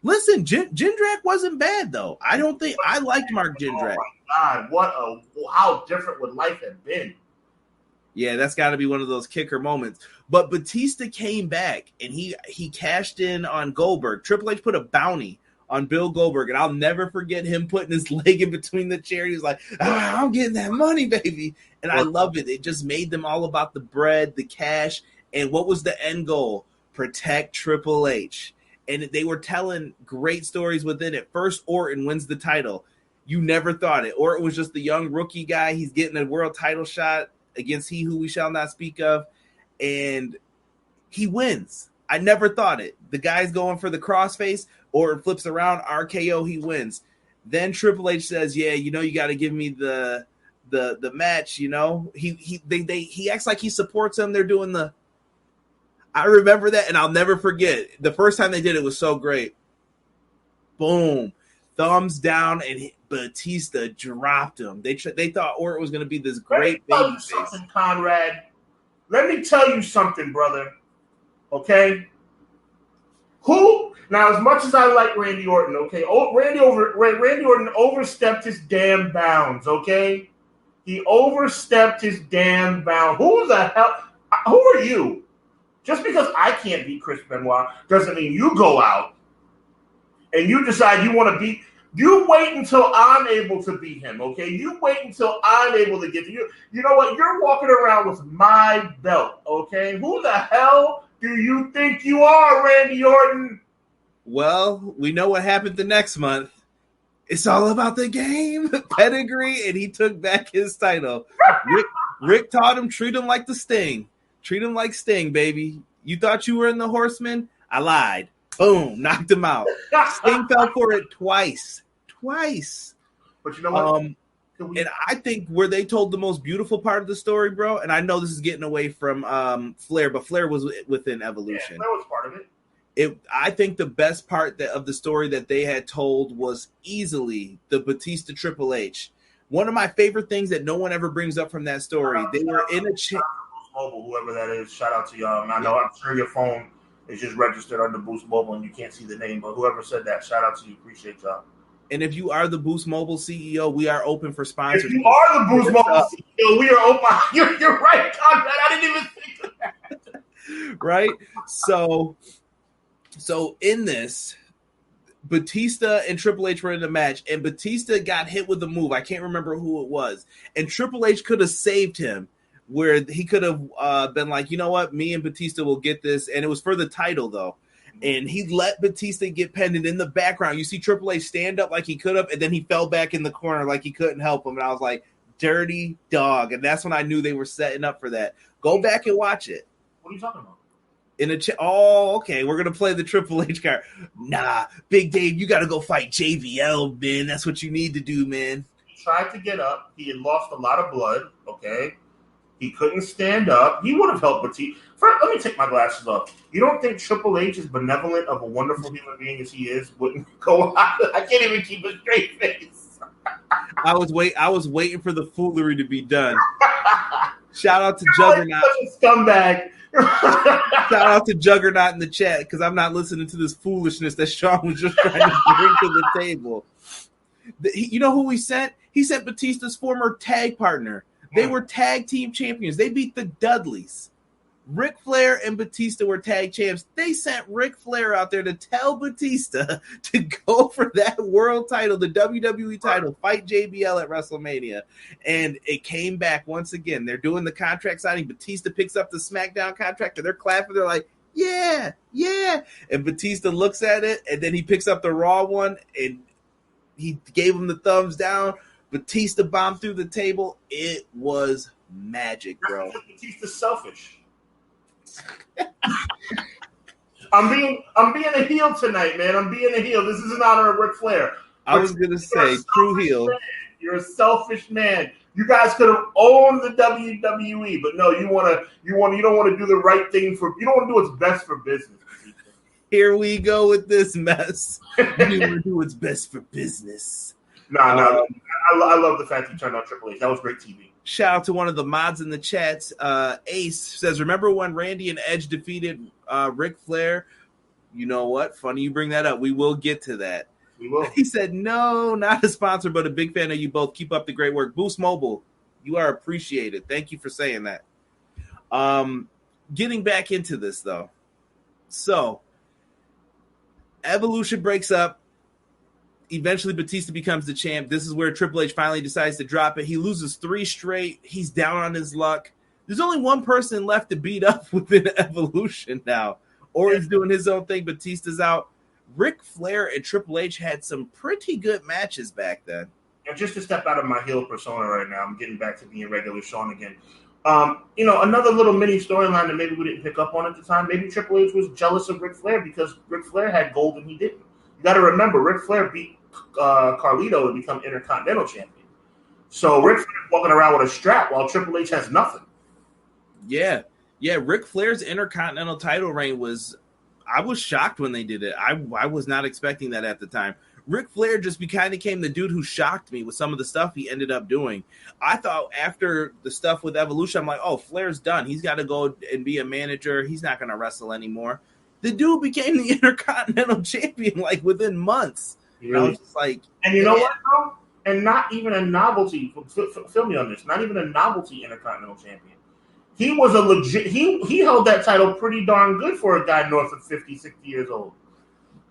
Listen, Jindrak wasn't bad though. I don't think I liked Mark Jindrak. Oh my God! How different would life have been? Yeah, that's got to be one of those kicker moments. But Batista came back, and he cashed in on Goldberg. Triple H put a bounty on Bill Goldberg, and I'll never forget him putting his leg in between the chairs. He's like, I'm getting that money, baby. And I love it. It just made them all about the bread, the cash, and what was the end goal? Protect Triple H. And they were telling great stories within it. First, Orton wins the title. You never thought it. Orton was just the young rookie guy. He's getting a world title shot against he who we shall not speak of, and he wins. I never thought it. The guy's going for the crossface, or it flips around, RKO, he wins. Then Triple H says, yeah, you got to give me the match, He acts like he supports him. They're doing I remember that, and I'll never forget. The first time they did it was so great. Boom. Thumbs down, and Batista dropped him. They thought Orton was going to be this great baby face. Conrad. Let me tell you something, brother. Okay? Now, as much as I like Randy Orton, okay? Randy Orton overstepped his damn bounds, okay? He overstepped his damn bounds. Who are you? Just because I can't beat Chris Benoit doesn't mean you go out and you decide you want to beat. You wait until I'm able to beat him, okay? You wait until I'm able to get to you. You know what? You're walking around with my belt, okay? Who the hell do you think you are, Randy Orton? Well, we know what happened the next month. It's all about the game, pedigree, and he took back his title. Rick taught him, treat him like the Sting. Treat him like Sting, baby. You thought you were in the Horseman? I lied. Boom, knocked him out. Sting fell for it twice. But you know what? And I think where they told the most beautiful part of the story, bro, and I know this is getting away from Flair, but Flair was within Evolution. Yeah, Flair was part of it. I think the best part of the story that they had told was easily the Batista Triple H. One of my favorite things that no one ever brings up from that story, they were in a Mobile, whoever that is. Shout out to y'all. And I know I'm sure your phone is just registered under Boost Mobile and you can't see the name, but whoever said that, shout out to you. Appreciate y'all. And if you are the Boost Mobile CEO, we are open for sponsors. If you are the Boost Mobile CEO, we are open. You're right, Conrad. I didn't even think of that. Right? So in this, Batista and Triple H were in the match, and Batista got hit with a move. I can't remember who it was. And Triple H could have saved him, where he could have been like, you know what, me and Batista will get this. And it was for the title, though. And he let Batista get pinned. And in the background, you see Triple H stand up like he could have, and then he fell back in the corner like he couldn't help him. And I was like, dirty dog. And that's when I knew they were setting up for that. Go back and watch it. What are you talking about? Okay, we're gonna play the Triple H card. Nah, Big Dave, you gotta go fight JBL, man. That's what you need to do, man. He tried to get up. He had lost a lot of blood. Okay, he couldn't stand up. He would have helped Batista. Let me take my glasses off. You don't think Triple H is benevolent of a wonderful human being as he is? Wouldn't go out? I can't even keep a straight face. I was waiting for the foolery to be done. Shout out to Juggernaut. Such a scumbag. Shout out to Juggernaut in the chat, because I'm not listening to this foolishness that Sean was just trying to bring to the table. You know who he sent? He sent Batista's former tag partner. They were tag team champions. They beat the Dudleys. Ric Flair and Batista were tag champs. They sent Ric Flair out there to tell Batista to go for that world title, the WWE title, fight JBL at WrestleMania. And it came back once again. They're doing the contract signing. Batista picks up the SmackDown contract, and they're clapping. They're like, yeah, yeah. And Batista looks at it, and then he picks up the Raw one, and he gave him the thumbs down. Batista bombed through the table. It was magic, bro. Batista's selfish. I'm being a heel tonight, man. I'm being a heel. This is in honor of Ric Flair. I was gonna say true heel. Man. You're a selfish man. You guys could have owned the WWE, but no, you don't want to do the right thing you don't want to do what's best for business. Here we go with this mess. You want to do what's best for business. No. I love the fact you turned on Triple H. That was great TV. Shout out to one of the mods in the chats. Ace says, remember when Randy and Edge defeated Ric Flair? You know what? Funny you bring that up. We will get to that. We will. He said, no, not a sponsor, but a big fan of you both. Keep up the great work. Boost Mobile, you are appreciated. Thank you for saying that. Getting back into this, though. So, Evolution breaks up. Eventually, Batista becomes the champ. This is where Triple H finally decides to drop it. He loses 3 straight. He's down on his luck. There's only one person left to beat up within Evolution now. Orton's doing his own thing. Batista's out. Ric Flair and Triple H had some pretty good matches back then. And just to step out of my heel persona right now, I'm getting back to being regular Sean again. Another little mini storyline that maybe we didn't pick up on at the time. Maybe Triple H was jealous of Ric Flair because Ric Flair had gold and he didn't. You got to remember, Ric Flair beat Carlito to become Intercontinental Champion. So Ric Flair walking around with a strap while Triple H has nothing. Yeah. Ric Flair's Intercontinental title reign I was shocked when they did it. I was not expecting that at the time. Ric Flair just kind of became the dude who shocked me with some of the stuff he ended up doing. I thought after the stuff with Evolution, I'm like, oh, Flair's done. He's got to go and be a manager. He's not going to wrestle anymore. The dude became the Intercontinental Champion like within months. Really? I was just like, and you know what, bro? And not even a novelty. Fill me on this. Not even a novelty Intercontinental Champion. He was a legit. He held that title pretty darn good for a guy north of 50, 60 years old.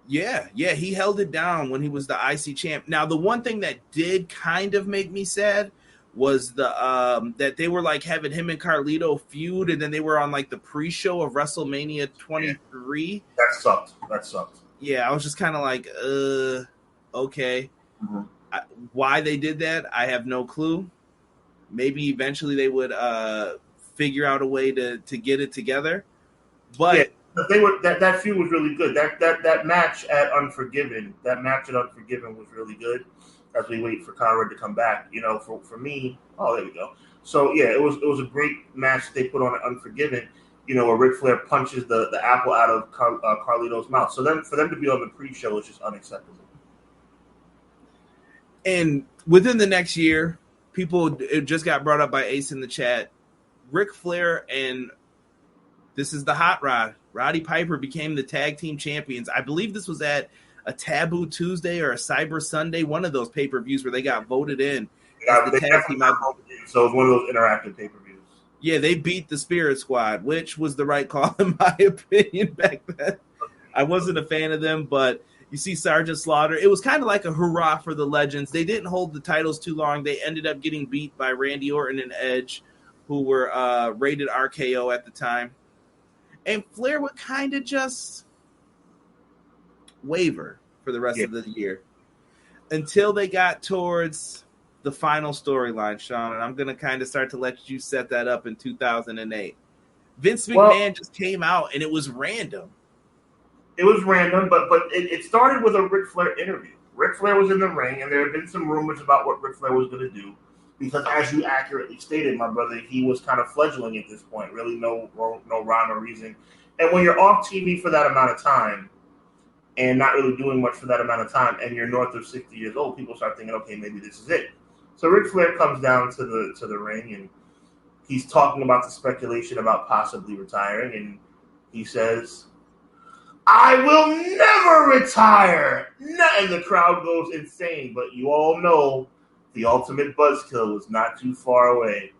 Yeah, he held it down when he was the IC champ. Now, the one thing that did kind of make me sad was that they were like having him and Carlito feud, and then they were on like the pre-show of WrestleMania 23. That sucked. Yeah, I was just kind of like, okay. Mm-hmm. Why they did that, I have no clue. Maybe eventually they would figure out a way to get it together. But they were that feud was really good. That match at Unforgiven, was really good. As we wait for Conrad to come back, for me, there we go. So yeah, it was a great match that they put on at Unforgiven. Where Ric Flair punches the apple out of Carlito's mouth. So then for them to be on the pre-show is just unacceptable. And within the next year, it just got brought up by Ace in the chat. Ric Flair and this is the Hot Rod, Roddy Piper became the tag team champions. I believe this was at a Taboo Tuesday or a Cyber Sunday, one of those pay-per-views where they got voted in as the tag team. So it's one of those interactive pay-per-views. Yeah, they beat the Spirit Squad, which was the right call in my opinion back then. I wasn't a fan of them, but you see Sergeant Slaughter. It was kind of like a hurrah for the Legends. They didn't hold the titles too long. They ended up getting beat by Randy Orton and Edge, who were rated RKO at the time. And Flair would kind of just waver for the rest of the year until they got towards the final storyline, Sean. And I'm going to kind of start to let you set that up in 2008. Vince McMahon just came out, and it was random. It was random, but it started with a Ric Flair interview. Ric Flair was in the ring, and there had been some rumors about what Ric Flair was going to do. Because as you accurately stated, my brother, he was kind of fledgling at this point. Really no rhyme or reason. And when you're off TV for that amount of time and not really doing much for that amount of time, and you're north of 60 years old, people start thinking, okay, maybe this is it. So Ric Flair comes down to the ring, and he's talking about the speculation about possibly retiring, and he says, I will never retire! And the crowd goes insane, but you all know the ultimate buzzkill was not too far away.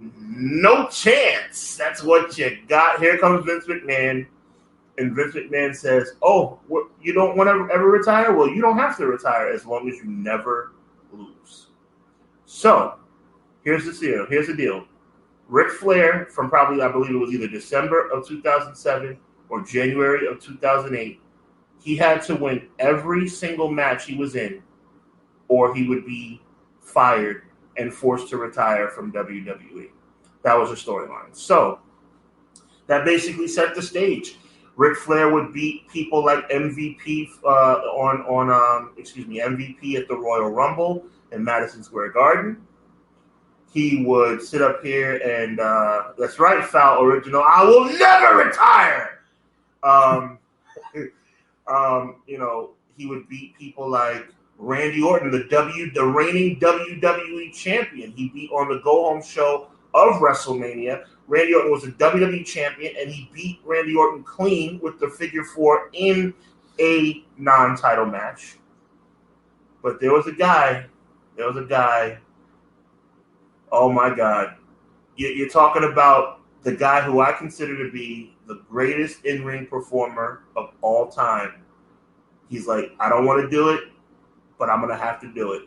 No chance. That's what you got. Here comes Vince McMahon. And Vince McMahon says, oh, you don't want to ever retire? Well, you don't have to retire as long as you never lose. So, here's the deal. Ric Flair, from probably, I believe it was either December of 2007 or January of 2008, he had to win every single match he was in, or he would be fired and forced to retire from WWE. That was a storyline. So that basically set the stage. Ric Flair would beat people like MVP MVP at the Royal Rumble in Madison Square Garden. He would sit up here and that's right, Foul Original. I will never retire. He would beat people like Randy Orton, the reigning WWE champion. He beat on the go-home show of WrestleMania. Randy Orton was a WWE champion, and he beat Randy Orton clean with the figure 4 in a non-title match. But there was a guy. Oh, my God. You're talking about the guy who I consider to be the greatest in-ring performer of all time. He's like, I don't want to do it, but I'm going to have to do it,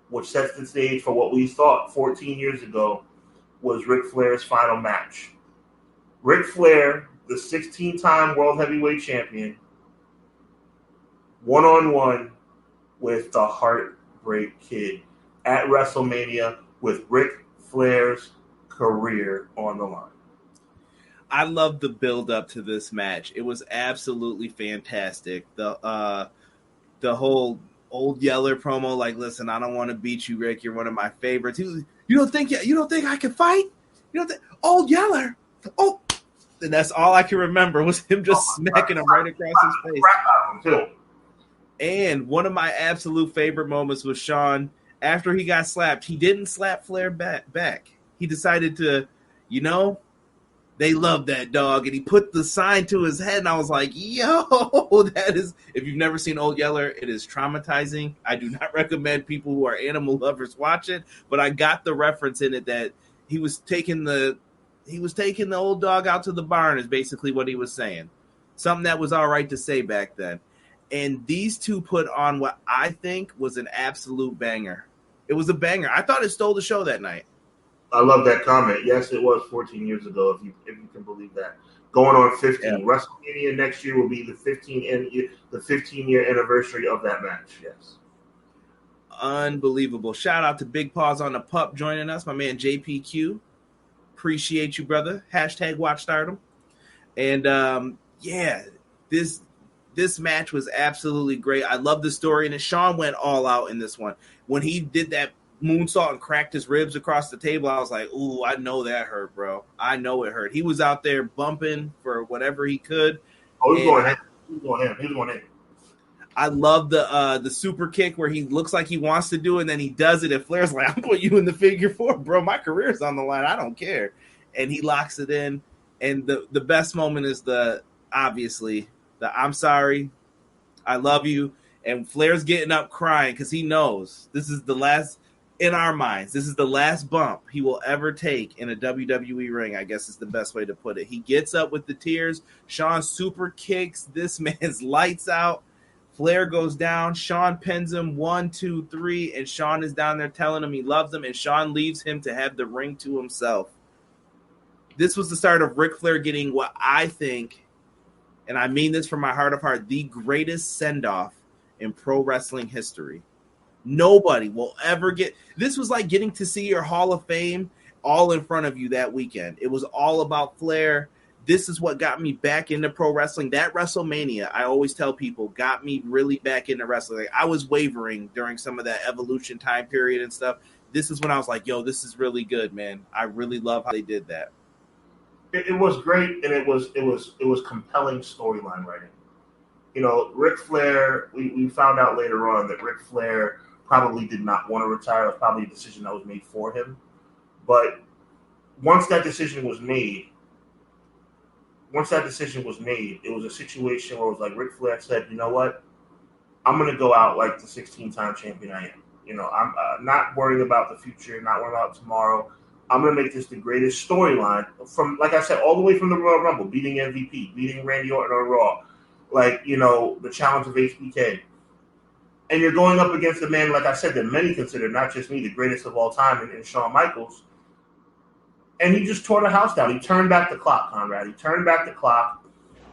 which sets the stage for what we thought 14 years ago was Ric Flair's final match. Ric Flair, the 16-time World Heavyweight Champion, one-on-one with the Heartbreak Kid at WrestleMania with Ric Flair's career on the line. I love the build up to this match. It was absolutely fantastic. The whole Old Yeller promo, like, listen, I don't want to beat you, Rick. You're one of my favorites. You don't think I can fight? You don't think Old Yeller? Oh, and that's all I can remember was him just smacking him right across his face. And one of my absolute favorite moments was Sean after he got slapped. He didn't slap Flair back. He decided to, they love that dog, and he put the sign to his head, and I was like, yo, that is, if you've never seen Old Yeller, it is traumatizing. I do not recommend people who are animal lovers watch it, but I got the reference in it that he was taking the old dog out to the barn is basically what he was saying. Something that was all right to say back then. And these two put on what I think was an absolute banger. It was a banger. I thought it stole the show that night. I love that comment. Yes, it was 14 years ago, if you can believe that. Going on 15. Yeah. WrestleMania next year will be the 15-year anniversary of that match. Yes. Unbelievable. Shout out to Big Paws on the Pup joining us. My man JPQ. Appreciate you, brother. Hashtag Watch Stardom. And this match was absolutely great. I love the story. And Sean went all out in this one. When he did that moonsault and cracked his ribs across the table, I was like, ooh, I know that hurt, bro. I know it hurt. He was out there bumping for whatever he could. Oh, he was going in. I love the super kick where he looks like he wants to do it, and then he does it, and Flair's like, I'm putting you in the figure 4, bro. My career's on the line. I don't care. and he locks it in. And the best moment is obviously the I'm sorry, I love you. And Flair's getting up crying because he knows this is the last, in our minds, this is the last bump he will ever take in a WWE ring, I guess is the best way to put it. He gets up with the tears. Shawn super kicks this man's lights out. Flair goes down. Shawn pins him 1, 2, 3, and Shawn is down there telling him he loves him, and Shawn leaves him to have the ring to himself. This was the start of Ric Flair getting what I think, and I mean this from my heart of heart, the greatest send-off in pro wrestling history. Nobody will ever get. This was like getting to see your Hall of Fame all in front of you that weekend. It was all about Flair. This is what got me back into pro wrestling. That WrestleMania, I always tell people, got me really back into wrestling. Like, I was wavering during some of that Evolution time period and stuff. This is when I was like, yo, this is really good, man. I really love how they did that. It was great, and it was compelling storyline writing. You know, Ric Flair, we found out later on that Ric Flair probably did not want to retire. It was probably a decision that was made for him. But once that decision was made, it was a situation where it was like Ric Flair said, you know what? I'm going to go out like the 16-time champion I am. You know, I'm not worrying about the future, not worrying about tomorrow. I'm going to make this the greatest storyline from, like I said, all the way from the Royal Rumble, beating MVP, beating Randy Orton on Raw, like, you know, the challenge of HBK. And you're going up against a man, like I said, that many consider, not just me, the greatest of all time in Shawn Michaels. And he just tore the house down. He turned back the clock, Conrad. He turned back the clock.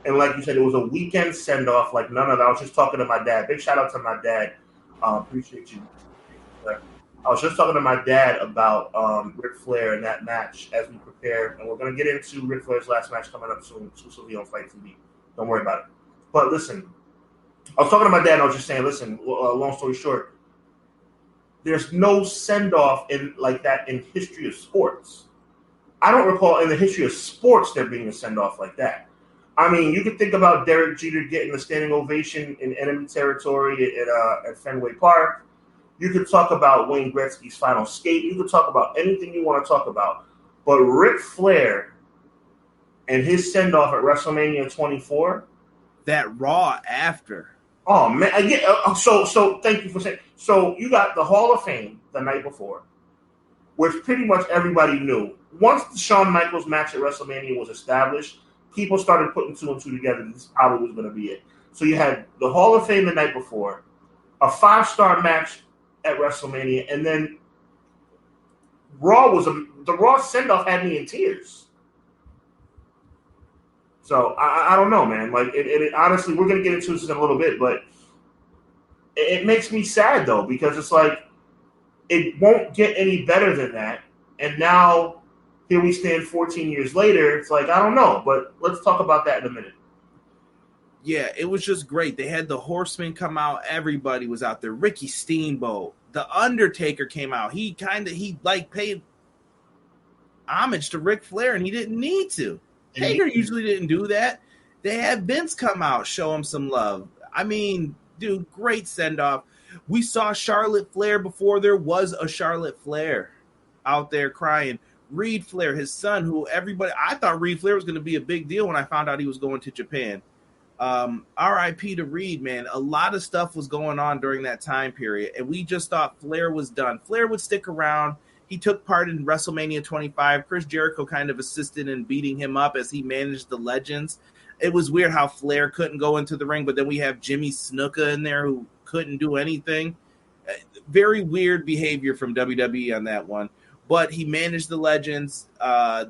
And like you said, it was a weekend send-off like none other. I was just talking to my dad. Big shout out to my dad. Appreciate you. I was just talking to my dad about Ric Flair and that match as we prepare. And we're going to get into Ric Flair's last match coming up soon. Exclusively on Fight TV. Don't worry about it. But listen, I was talking to my dad and I was just saying, listen, long story short, there's no send-off like that in history of sports. I don't recall in the history of sports there being a send-off like that. I mean, you could think about Derek Jeter getting the standing ovation in enemy territory at Fenway Park. You could talk about Wayne Gretzky's final skate. You could talk about anything you want to talk about. But Ric Flair and his send-off at WrestleMania 24. That Raw after. Oh, man. So thank you for saying. So you got the Hall of Fame the night before, which pretty much everybody knew. Once the Shawn Michaels match at WrestleMania was established, people started putting 2 and 2 together. This probably was going to be it. So you had the Hall of Fame the night before, a 5-star match at WrestleMania, and then the Raw send-off had me in tears. So I don't know, man. Like it honestly, we're going to get into this in a little bit, but it makes me sad though, because it's like it won't get any better than that. And now here we stand 14 years later. It's like, I don't know, but let's talk about that in a minute. Yeah, it was just great. They had the Horsemen come out. Everybody was out there. Ricky Steamboat. The Undertaker came out. He paid homage to Ric Flair, and he didn't need to. Taker usually didn't do that. They had Vince come out, show him some love. I mean, dude, great send-off. We saw Charlotte Flair before there was a Charlotte Flair out there crying. Reed Flair, his son, I thought Reed Flair was going to be a big deal when I found out he was going to Japan. RIP to Reed, man. A lot of stuff was going on during that time period, and we just thought Flair was done. Flair would stick around. He took part in WrestleMania 25. Chris Jericho kind of assisted in beating him up as he managed the Legends. It was weird how Flair couldn't go into the ring, but then we have Jimmy Snuka in there who couldn't do anything. Very weird behavior from WWE on that one. But he managed the Legends.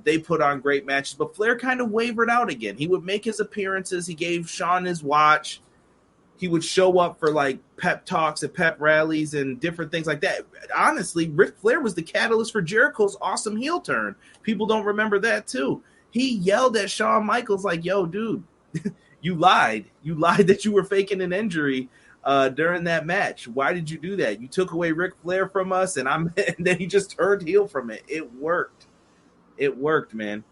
They put on great matches. But Flair kind of wavered out again. He would make his appearances. He gave Shawn his watch. He would show up for like pep talks at pep rallies and different things like that. Honestly, Ric Flair was the catalyst for Jericho's awesome heel turn. People don't remember that too. He yelled at Shawn Michaels like, yo, dude, you lied. You lied that you were faking an injury during that match. Why did you do that? You took away Ric Flair from us, and then he just turned heel from it. It worked. It worked, man.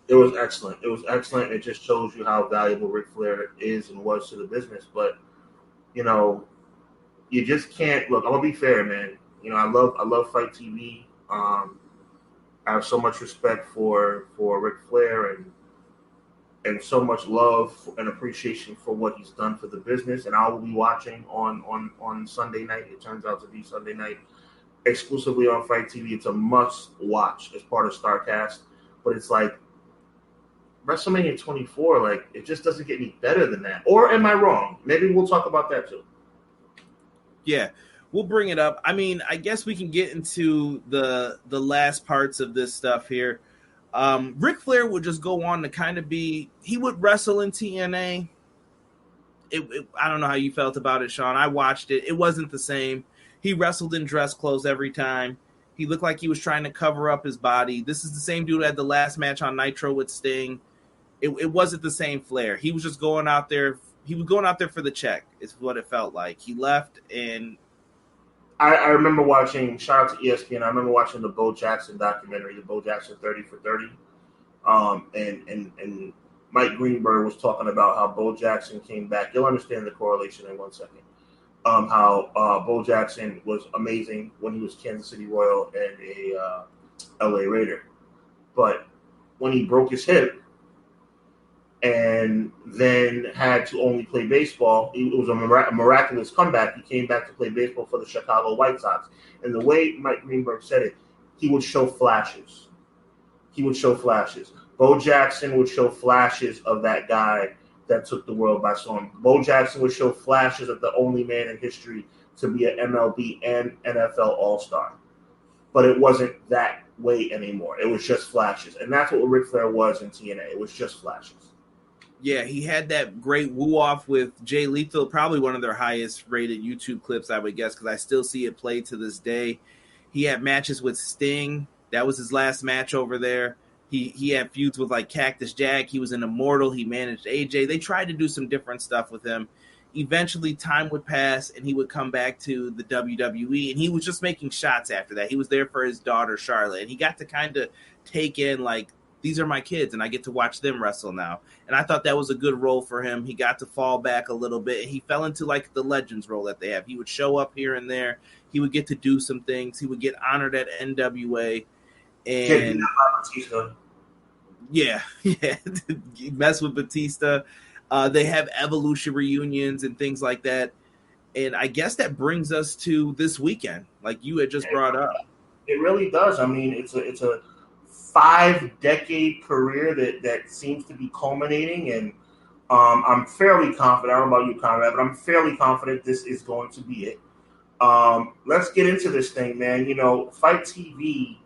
It was excellent. It was excellent. It just shows you how valuable Ric Flair is and was to the business. But, you know, you just can't look. I'm gonna be fair, man. You know, I love Fight TV. I have so much respect for Ric Flair and so much love and appreciation for what he's done for the business. And I will be watching on Sunday night. It turns out to be Sunday night exclusively on Fight TV. It's a must watch as part of StarCast. But it's like WrestleMania 24, like it just doesn't get any better than that. Or am I wrong? Maybe we'll talk about that too. Yeah, we'll bring it up. I mean, I guess we can get into the last parts of this stuff here. Ric Flair would just go on to kind of he would wrestle in TNA. I don't know how you felt about it, Sean. I watched it. It wasn't the same. He wrestled in dress clothes every time. He looked like he was trying to cover up his body. This is the same dude who had the last match on Nitro with Sting. It wasn't the same Flair. He was just going out there. He was going out there for the check. Is what it felt like. He left, and I remember watching. Shout out to ESPN. I remember watching the Bo Jackson documentary, the Bo Jackson 30 for 30. And Mike Greenberg was talking about how Bo Jackson came back. You'll understand the correlation in 1 second. How Bo Jackson was amazing when he was Kansas City Royal and a LA Raider, but when he broke his hip and then had to only play baseball, it was a miraculous comeback. He came back to play baseball for the Chicago White Sox, and the way Mike Greenberg said it, he would show flashes. Bo Jackson would show flashes of that guy that took the world by storm. Bo Jackson would show flashes of the only man in history to be an MLB and NFL All-Star. But it wasn't that way anymore. It was just flashes. And that's what Ric Flair was in TNA. It was just flashes. Yeah, he had that great woo-off with Jay Lethal, probably one of their highest-rated YouTube clips, I would guess, because I still see it played to this day. He had matches with Sting. That was his last match over there. He had feuds with like Cactus Jack. He was an Immortal. He managed AJ. They tried to do some different stuff with him. Eventually, time would pass, and he would come back to the WWE, and he was just making shots after that. He was there for his daughter, Charlotte, and he got to kind of take in, like, these are my kids, and I get to watch them wrestle now. And I thought that was a good role for him. He got to fall back a little bit, and he fell into, like, the Legends role that they have. He would show up here and there. He would get to do some things. He would get honored at NWA. And yeah, mess with Batista. They have Evolution reunions and things like that. And I guess that brings us to this weekend, like you had just brought up. It really does. I mean, it's a 5-decade career that seems to be culminating, and I'm fairly confident. I don't know about you, Conrad, but I'm fairly confident this is going to be it. Let's get into this thing, man. You know, Fight TV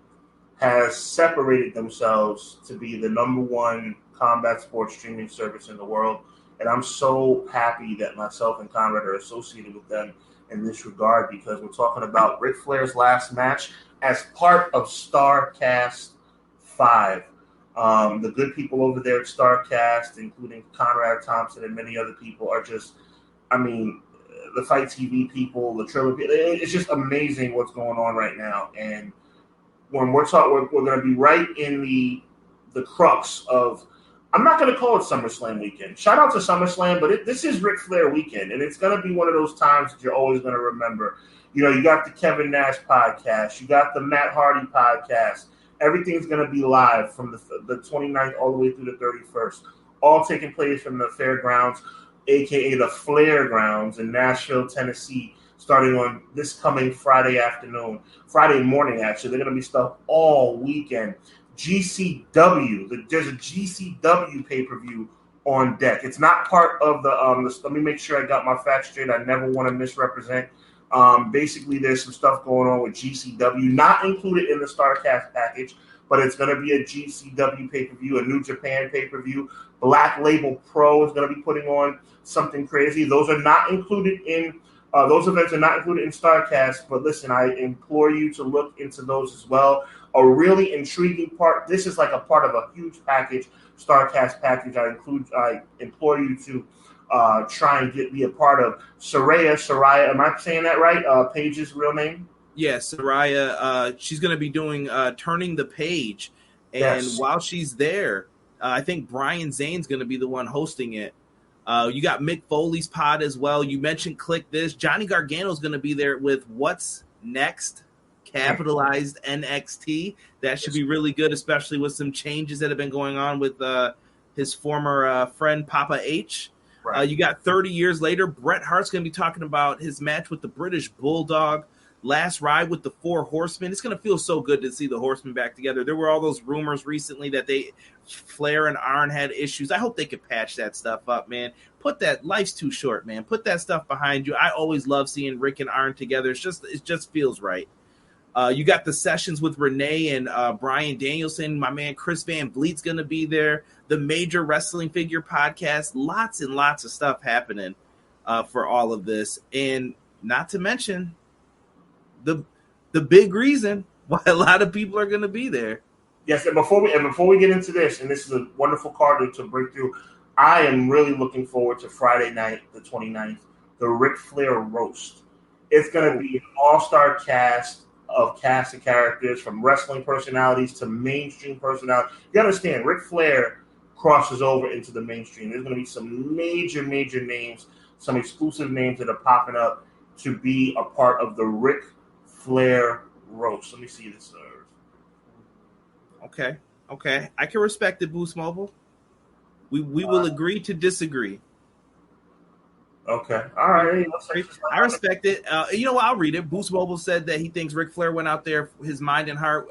has separated themselves to be the #1 combat sports streaming service in the world. And I'm so happy that myself and Conrad are associated with them in this regard, because we're talking about Ric Flair's last match as part of StarCast 5. The good people over there at StarCast, including Conrad Thompson and many other people, are just, I mean, the Fight TV people, the Trilogy, it's just amazing what's going on right now. And when we're going to be right in the crux of, I'm not going to call it SummerSlam weekend. Shout out to SummerSlam, but this is Ric Flair weekend, and it's going to be one of those times that you're always going to remember. You know, you got the Kevin Nash podcast, you got the Matt Hardy podcast. Everything's going to be live from the 29th all the way through the 31st, all taking place from the fairgrounds, a.k.a. the Flair grounds in Nashville, Tennessee, starting on this coming Friday morning, actually. They're going to be stuff all weekend. GCW, there's a GCW pay-per-view on deck. It's not part of the let me make sure I got my facts straight. I never want to misrepresent. Basically, there's some stuff going on with GCW, not included in the StarCast package, but it's going to be a GCW pay-per-view, a New Japan pay-per-view. Black Label Pro is going to be putting on something crazy. Those are not included in those events are not included in StarCast, but listen, I implore you to look into those as well. A really intriguing part. This is like a part of a huge package, StarCast package. I implore you to try and be a part of. Saraya, am I saying that right? Paige's real name? Yeah, Saraya. She's going to be doing Turning the Page. And yes, while she's there, I think Brian Zane's going to be the one hosting it. You got Mick Foley's pod as well. You mentioned Click This. Johnny Gargano's going to be there with What's Next capitalized NXT. That should be really good, especially with some changes that have been going on with his former friend Papa H. Right. You got 30 years later, Bret Hart's going to be talking about his match with the British Bulldog, last ride with the Four Horsemen. It's going to feel so good to see the Horsemen back together. There were all those rumors recently that Flair and Arn had issues. I hope they could patch that stuff up, man. Life's too short, man. Put that stuff behind you. I always love seeing Rick and Arn together. It just feels right. You got the sessions with Renee and Bryan Danielson. My man Chris Van Vliet's going to be there. The Major Wrestling Figure podcast. Lots and lots of stuff happening for all of this. And not to mention the big reason why a lot of people are going to be there. Yes, and before we get into this, and this is a wonderful card to break through, I am really looking forward to Friday night, the 29th, the Ric Flair roast. It's going to be an all-star cast of characters, from wrestling personalities to mainstream personalities. You understand, Ric Flair crosses over into the mainstream. There's going to be some major names, some exclusive names that are popping up to be a part of the Ric Flair roast. Let me see this. Okay. I can respect it, Boost Mobile. We will agree to disagree. Okay. All right. I respect it. You know what? I'll read it. Boost Mobile said that he thinks Ric Flair went out there, his mind and heart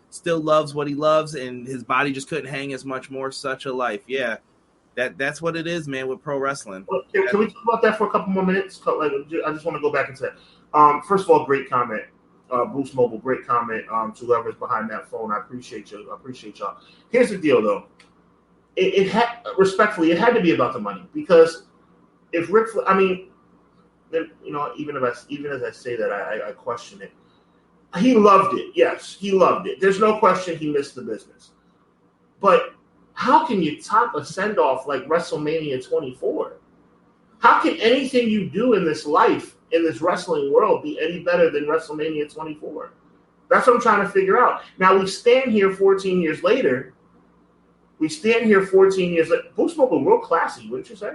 still loves what he loves, and his body just couldn't hang as much more. Such a life. Yeah. That's what it is, man, with pro wrestling. Well, can we talk about that for a couple more minutes? I just want to go back into that. First of all, great comment. Boost Mobile, great comment to whoever's behind that phone. I appreciate you. I appreciate y'all. Here's the deal, though. It had, respectfully, it had to be about the money, because if Ric Flair, I mean, you know, even as I say that, I question it. He loved it. Yes, he loved it. There's no question he missed the business. But how can you top a send-off like WrestleMania 24? How can anything you do in this life, in this wrestling world, be any better than WrestleMania 24? That's what I'm trying to figure out. Now, we stand here 14 years later. Boost Mobile, real classy, wouldn't you say?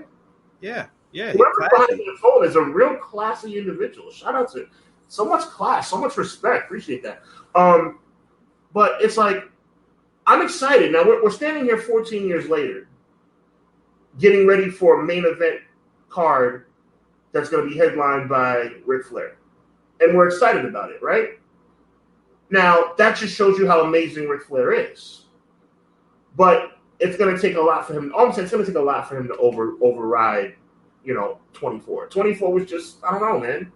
Yeah. Whoever behind the phone is a real classy individual. Shout out to so much class, so much respect. Appreciate that. But it's like, I'm excited. Now, we're standing here 14 years later, getting ready for a main event card that's going to be headlined by Ric Flair. And we're excited about it, right? Now, that just shows you how amazing Ric Flair is. But it's going to take a lot for him. It's going to take a lot for him to override, 24. 24 was just, I don't know, man.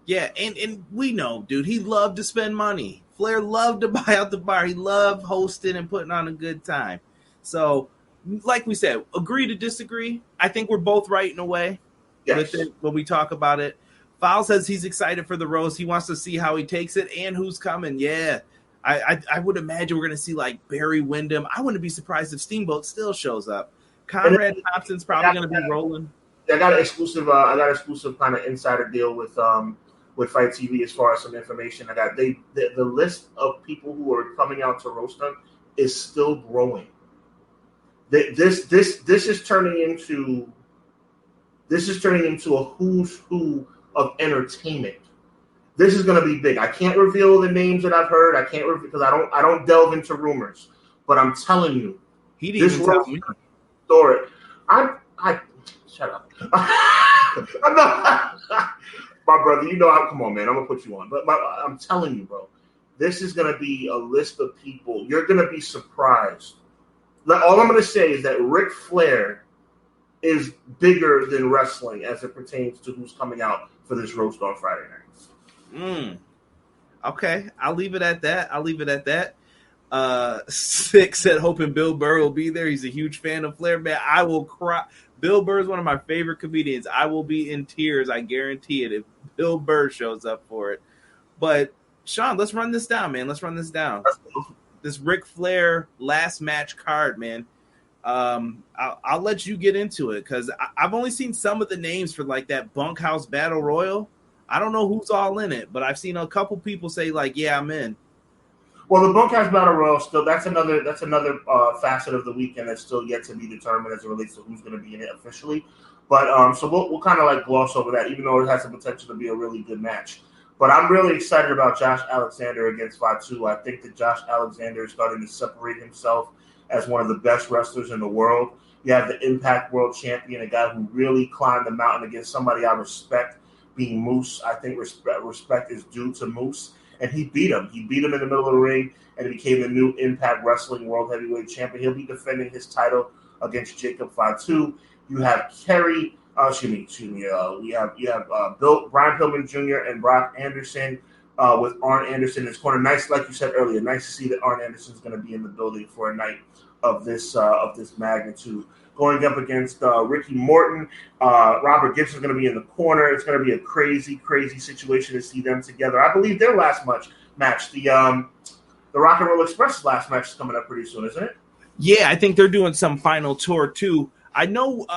Yeah, and we know, dude, he loved to spend money. Flair loved to buy out the bar. He loved hosting and putting on a good time. So, like we said, agree to disagree. I think we're both right in a way. Yes. With it when we talk about it. Fowl says he's excited for the roast. He wants to see how he takes it and who's coming. Yeah. I would imagine we're going to see like Barry Windham. I wouldn't be surprised if Steamboat still shows up. Conrad Thompson's probably going to be rolling. I got an exclusive kind of insider deal with Fight TV as far as some information. I got the list of people who are coming out to roast them is still growing. This is turning into a who's who of entertainment. This is going to be big. I can't reveal the names that I've heard. I can't because I don't delve into rumors. But I'm telling you, he didn't even tell me. Story. I shut up. I'm not, my brother. Come on, man. I'm gonna put you on. But I'm telling you, bro. This is going to be a list of people. You're going to be surprised. All I'm going to say is that Ric Flair is bigger than wrestling as it pertains to who's coming out for this roast on Friday night. Okay, I'll leave it at that. Six said hoping Bill Burr will be there. He's a huge fan of Flair. Man, I will cry. Bill Burr is one of my favorite comedians. I will be in tears, I guarantee it, if Bill Burr shows up for it. But Sean, let's run this down, man. This Ric Flair last match card, man. I'll let you get into it because I've only seen some of the names for like that Bunkhouse Battle Royal. I don't know who's all in it, but I've seen a couple people say like, "Yeah, I'm in." Well, the Bunkhouse Battle Royal still that's another facet of the weekend that's still yet to be determined as it relates to who's going to be in it officially. But so we'll kind of like gloss over that, even though it has the potential to be a really good match. But I'm really excited about Josh Alexander against Fatu. I think that Josh Alexander is starting to separate himself as one of the best wrestlers in the world. You have the Impact World Champion, a guy who really climbed the mountain against somebody I respect, being Moose. I think respect is due to Moose. And he beat him. He beat him in the middle of the ring, and he became the new Impact Wrestling World Heavyweight Champion. He'll be defending his title against Jacob Fatu. You have Kerry. You have Brian Pillman Jr. and Brock Anderson with Arn Anderson in his corner. Nice, like you said earlier, nice to see that Arn Anderson is going to be in the building for a night of this magnitude. Going up against Ricky Morton, Robert Gibson is going to be in the corner. It's going to be a crazy, crazy situation to see them together. I believe their last match, the Rock and Roll Express last match is coming up pretty soon, isn't it? Yeah, I think they're doing some final tour too. I know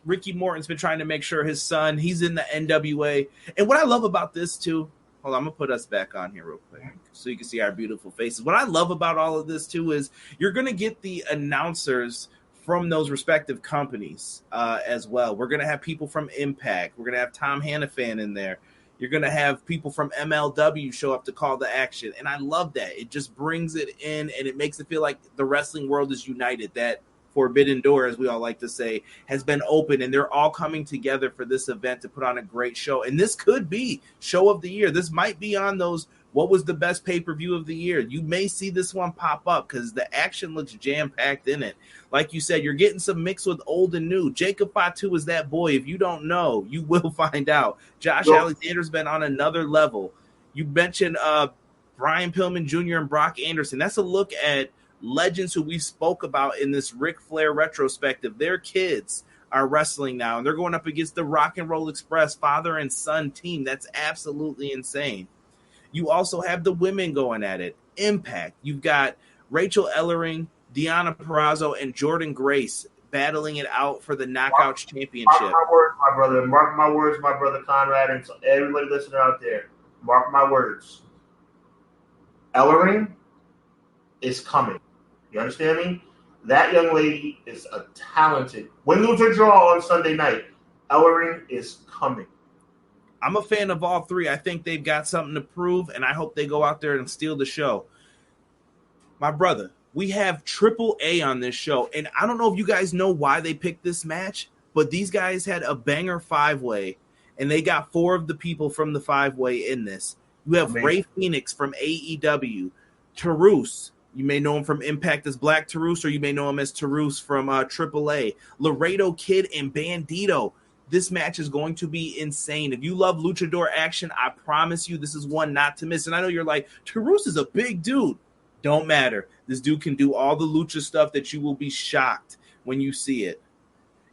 Ricky Morton's been trying to make sure his son, he's in the NWA. And what I love about this too, hold on, I'm going to put us back on here real quick so you can see our beautiful faces. What I love about all of this too is you're going to get the announcers from those respective companies as well. We're going to have people from Impact. We're going to have Tom Hannafan in there. You're going to have people from MLW show up to call the action. And I love that. It just brings it in and it makes it feel like the wrestling world is united. That forbidden door, as we all like to say, has been open, and they're all coming together for this event to put on a great show. And this could be show of the year. This might be on those, what was the best pay-per-view of the year? You may see this one pop up because the action looks jam-packed in it. Like you said, you're getting some mix with old and new. Jacob Fatu is that boy. If you don't know, you will find out. Josh Alexander's been on another level. You mentioned Brian Pillman Jr. and Brock Anderson. That's a look at legends who we spoke about in this Ric Flair retrospective. Their kids are wrestling now, and they're going up against the Rock and Roll Express father and son team. That's absolutely insane. You also have the women going at it. Impact. You've got Rachel Ellering, Deonna Purrazzo, and Jordan Grace battling it out for the Knockouts Championship. Mark my words, my brother. Mark my words, my brother Conrad, and so everybody listening out there. Mark my words. Ellering is coming. You understand me? That young lady is a talented. Win, lose, or draw on Sunday night. Ellering is coming. I'm a fan of all three. I think they've got something to prove, and I hope they go out there and steal the show. My brother, we have Triple A on this show, and I don't know if you guys know why they picked this match, but these guys had a banger five-way, and they got four of the people from the five-way in this. You have Ray Phoenix from AEW, Taurus. You may know him from Impact as Black Taurus, or you may know him as Taurus from AAA. Laredo Kid and Bandito. This match is going to be insane. If you love luchador action, I promise you this is one not to miss. And I know you're like, Taurus is a big dude. Don't matter. This dude can do all the lucha stuff that you will be shocked when you see it.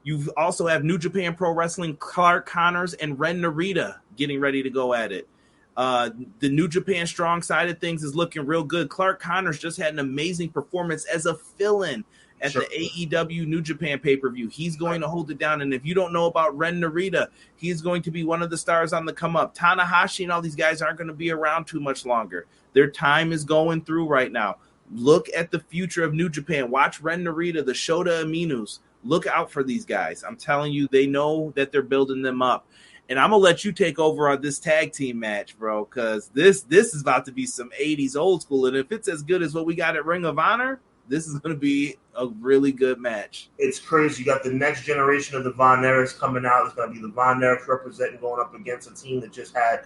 You also have New Japan Pro Wrestling, Clark Connors and Ren Narita getting ready to go at it. The New Japan Strong side of things is looking real good. Clark Connors just had an amazing performance as a fill-in at the AEW New Japan pay-per-view. He's going to hold it down. And if you don't know about Ren Narita, he's going to be one of the stars on the come-up. Tanahashi and all these guys aren't going to be around too much longer. Their time is going through right now. Look at the future of New Japan. Watch Ren Narita, the Shota Aminus. Look out for these guys. I'm telling you, they know that they're building them up. And I'm going to let you take over on this tag team match, bro, because this is about to be some 80s old school. And if it's as good as what we got at Ring of Honor, this is going to be a really good match. It's crazy. You got the next generation of the Von Erichs coming out. It's going to be the Von Erichs representing going up against a team that just had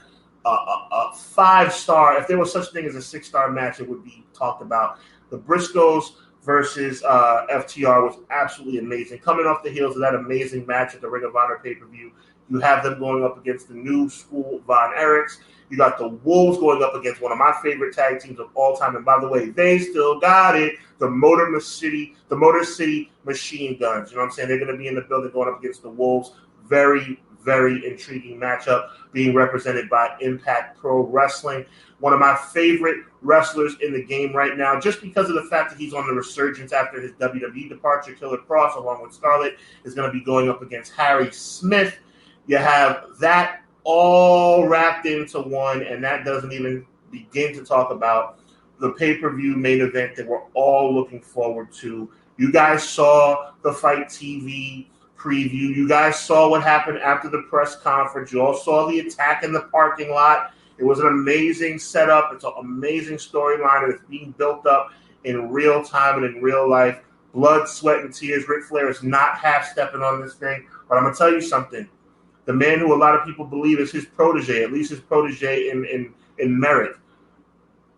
a 5-star. If there was such a thing as a 6-star match, it would be talked about. The Briscoes versus FTR was absolutely amazing. Coming off the heels of that amazing match at the Ring of Honor pay-per-view, you have them going up against the new school Von Erichs. You got the Wolves going up against one of my favorite tag teams of all time. And by the way, they still got it. The Motor City Machine Guns. You know what I'm saying? They're going to be in the building going up against the Wolves. Very, very intriguing matchup being represented by Impact Pro Wrestling. One of my favorite wrestlers in the game right now, just because of the fact that he's on the resurgence after his WWE departure. Killer Cross, along with Scarlett, is going to be going up against Harry Smith. You have that all wrapped into one, and that doesn't even begin to talk about the pay-per-view main event that we're all looking forward to. You guys saw the Fight TV preview. You guys saw what happened after the press conference. You all saw the attack in the parking lot. It was an amazing setup. It's an amazing storyline. It's being built up in real time and in real life. Blood, sweat, and tears. Ric Flair is not half-stepping on this thing. But I'm going to tell you something. The man who a lot of people believe is his protege, at least his protege in merit,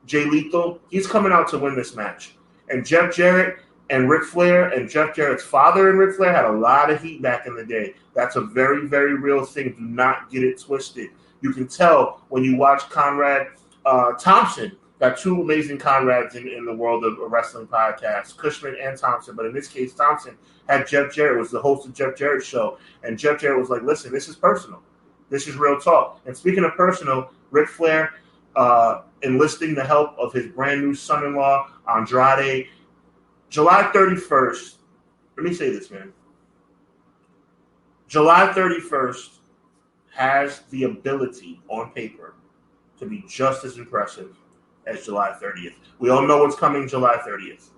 Jay Lethal, he's coming out to win this match. And Jeff Jarrett and Ric Flair and Jeff Jarrett's father and Ric Flair had a lot of heat back in the day. That's a very, very real thing. Do not get it twisted. You can tell when you watch Conrad Thompson. Got two amazing Conrads in the world of wrestling podcasts, Cushman and Thompson. But in this case, Thompson had Jeff Jarrett, was the host of Jeff Jarrett's show. And Jeff Jarrett was like, listen, this is personal. This is real talk. And speaking of personal, Ric Flair enlisting the help of his brand new son-in-law, Andrade, July 31st. Let me say this, man. July 31st has the ability on paper to be just as impressive as July 30th. We all know what's coming July 30th.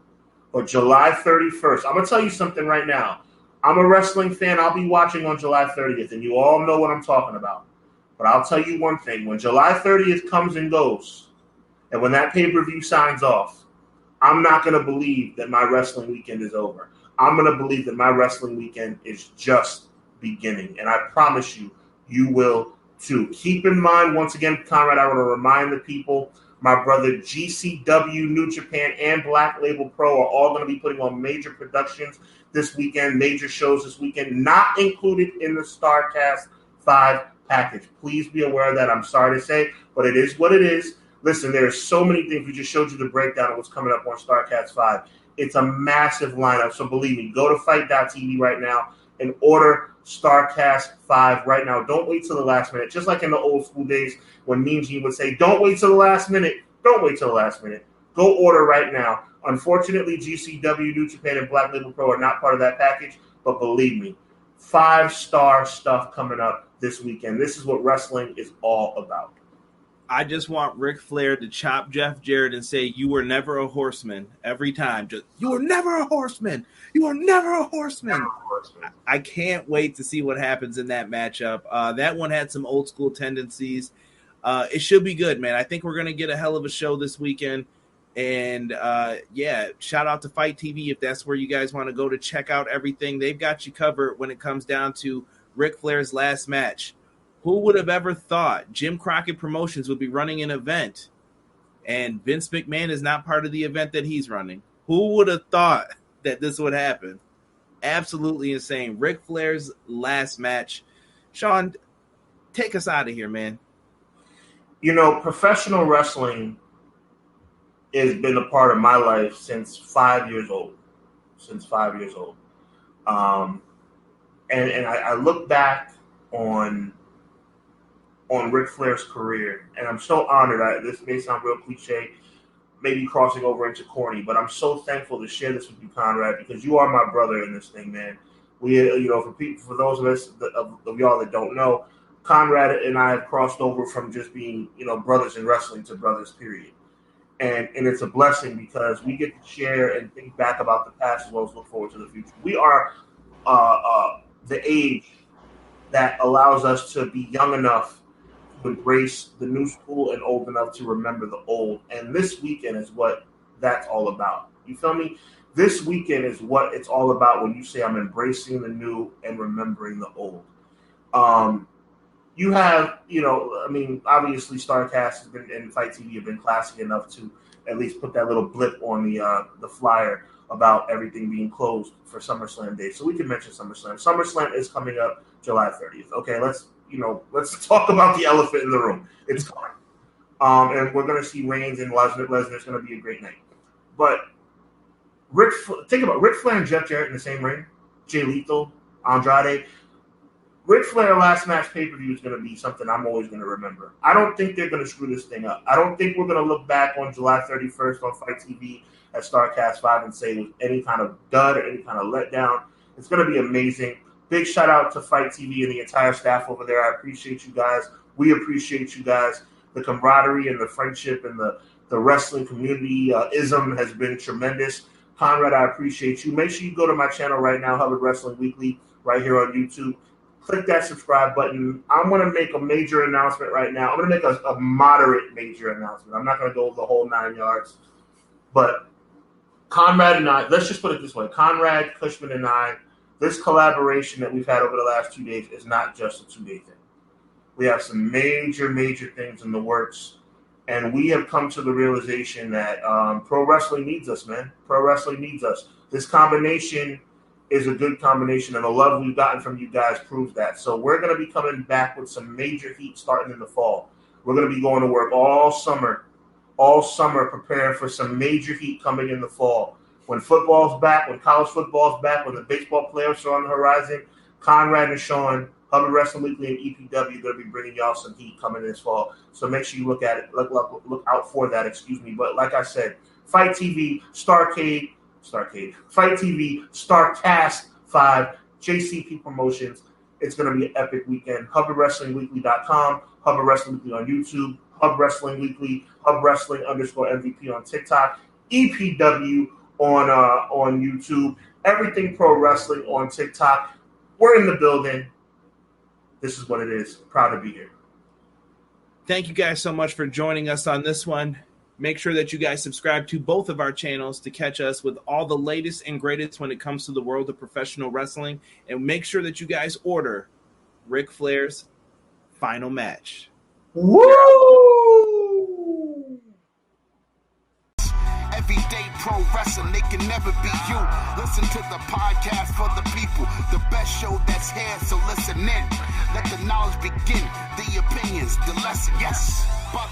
But July 31st, I'm going to tell you something right now. I'm a wrestling fan. I'll be watching on July 30th, and you all know what I'm talking about. But I'll tell you one thing. When July 30th comes and goes, and when that pay-per-view signs off, I'm not going to believe that my wrestling weekend is over. I'm going to believe that my wrestling weekend is just beginning. And I promise you, you will too. Keep in mind, once again, Conrad, I want to remind the people, my brother GCW, New Japan, and Black Label Pro are all going to be putting on major productions this weekend, major shows this weekend, not included in the StarCast 5 package. Please be aware of that. I'm sorry to say, but it is what it is. Listen, there's so many things. We just showed you the breakdown of what's coming up on StarCast 5. It's a massive lineup, so believe me, go to Fight.tv right now and order StarCast 5 right now. Don't wait till the last minute. Just like in the old school days when Mean Gene would say, don't wait till the last minute. Don't wait till the last minute. Go order right now. Unfortunately, GCW, New Japan, and Black Label Pro are not part of that package, but believe me, 5-star stuff coming up this weekend. This is what wrestling is all about. I just want Ric Flair to chop Jeff Jarrett and say, you were never a horseman every time. Just, you were never a horseman. You were never a horseman. I can't wait to see what happens in that matchup. That one had some old school tendencies. It should be good, man. I think we're going to get a hell of a show this weekend. And yeah, shout out to Fight TV if that's where you guys want to go to check out everything. They've got you covered when it comes down to Ric Flair's last match. Who would have ever thought Jim Crockett Promotions would be running an event and Vince McMahon is not part of the event that he's running? Who would have thought that this would happen? Absolutely insane. Ric Flair's last match. Sean, take us out of here, man. You know, professional wrestling has been a part of my life since 5 years old. And I look back on Ric Flair's career, and I'm so honored. This may sound real cliche, maybe crossing over into corny, but I'm so thankful to share this with you, Conrad, because you are my brother in this thing, man. We, you know, for those of us of y'all that don't know, Conrad and I have crossed over from just being, you know, brothers in wrestling to brothers, period. And it's a blessing because we get to share and think back about the past as well as look forward to the future. We are the age that allows us to be young enough to embrace the new school and old enough to remember the old. And this weekend is what that's all about. You feel me? This weekend is what it's all about when you say I'm embracing the new and remembering the old. You have, you know, I mean, obviously StarCast has been and Fight TV have been classy enough to at least put that little blip on the flyer about everything being closed for SummerSlam Day. So we can mention SummerSlam. SummerSlam is coming up July 30th. Okay, let's talk about the elephant in the room. It's coming. And we're going to see Reigns and Lesnar. Lesnar's going to be a great night. But think about Ric Flair and Jeff Jarrett in the same ring. Jay Lethal, Andrade. Ric Flair last match pay-per-view is going to be something I'm always going to remember. I don't think they're going to screw this thing up. I don't think we're going to look back on July 31st on Fight TV at StarCast 5 and say it was any kind of dud or any kind of letdown. It's going to be amazing. Big shout out to Fight TV and the entire staff over there. I appreciate you guys. We appreciate you guys. The camaraderie and the friendship and the wrestling community ism has been tremendous. Conrad, I appreciate you. Make sure you go to my channel right now, Hubbard Wrestling Weekly, right here on YouTube. click that subscribe button. I'm going to make a major announcement right now. I'm going to make a moderate major announcement. I'm not going to go the whole 9 yards. But Conrad and I, let's just put it this way. Conrad, Cushman, and I, this collaboration that we've had over the last 2 days is not just a 2-day thing. We have some major, major things in the works. And we have come to the realization that pro wrestling needs us, man. Pro wrestling needs us. This combination is a good combination, and the love we've gotten from you guys proves that. So we're going to be coming back with some major heat starting in the fall. We're going to be going to work all summer preparing for some major heat coming in the fall. When football's back, when college football's back, when the baseball playoffs are on the horizon, Conrad and Sean, Hubbard Wrestling Weekly and EPW are going to be bringing y'all some heat coming in this fall. So make sure you look at it, look out for that, But like I said, Fight TV, Starcade, Fight TV, Starcast 5, JCP Promotions. It's going to be an epic weekend. HubbardWrestlingWeekly.com, Hubbard Wrestling Weekly on YouTube, Hub Wrestling Weekly, Hub Wrestling _MVP on TikTok, EPW on YouTube, Everything Pro Wrestling on TikTok. We're in the building. This is what it is. Proud to be here. Thank you guys so much for joining us on this one. Make sure that you guys subscribe to both of our channels to catch us with all the latest and greatest when it comes to the world of professional wrestling. And make sure that you guys order Ric Flair's Final Match. Woo! Everyday pro wrestling, they can never be you. Listen to the podcast for the people, the best show that's here, so listen in. Let the knowledge begin, the opinions, the lesson, yes. For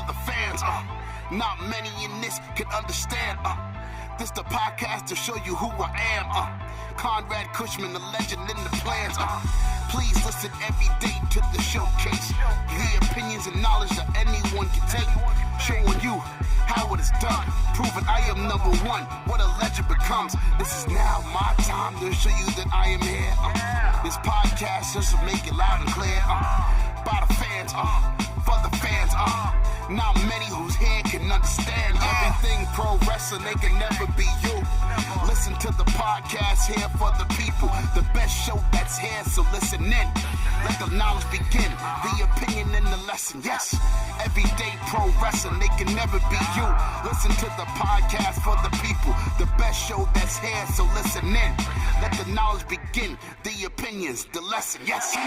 the fans, not many in this can understand. This the podcast to show you who I am. Conrad Cushman, the legend in the plans. Please listen every day to the showcase. The opinions and knowledge that anyone can take. Showing you how it is done. Proving I am number one. What a legend becomes. This is now my time to show you that I am here. This podcast just to make it loud and clear. By the fans, for the fans. Not many who's here can understand everything pro wrestling. They can never be you. Listen to the podcast here for the people. The best show that's here, so listen in. Let the knowledge begin, the opinion and the lesson. Yes, everyday pro wrestling, they can never be you. Listen to the podcast for the people. The best show that's here, so listen in. Let the knowledge begin, the opinions, the lesson. Yes.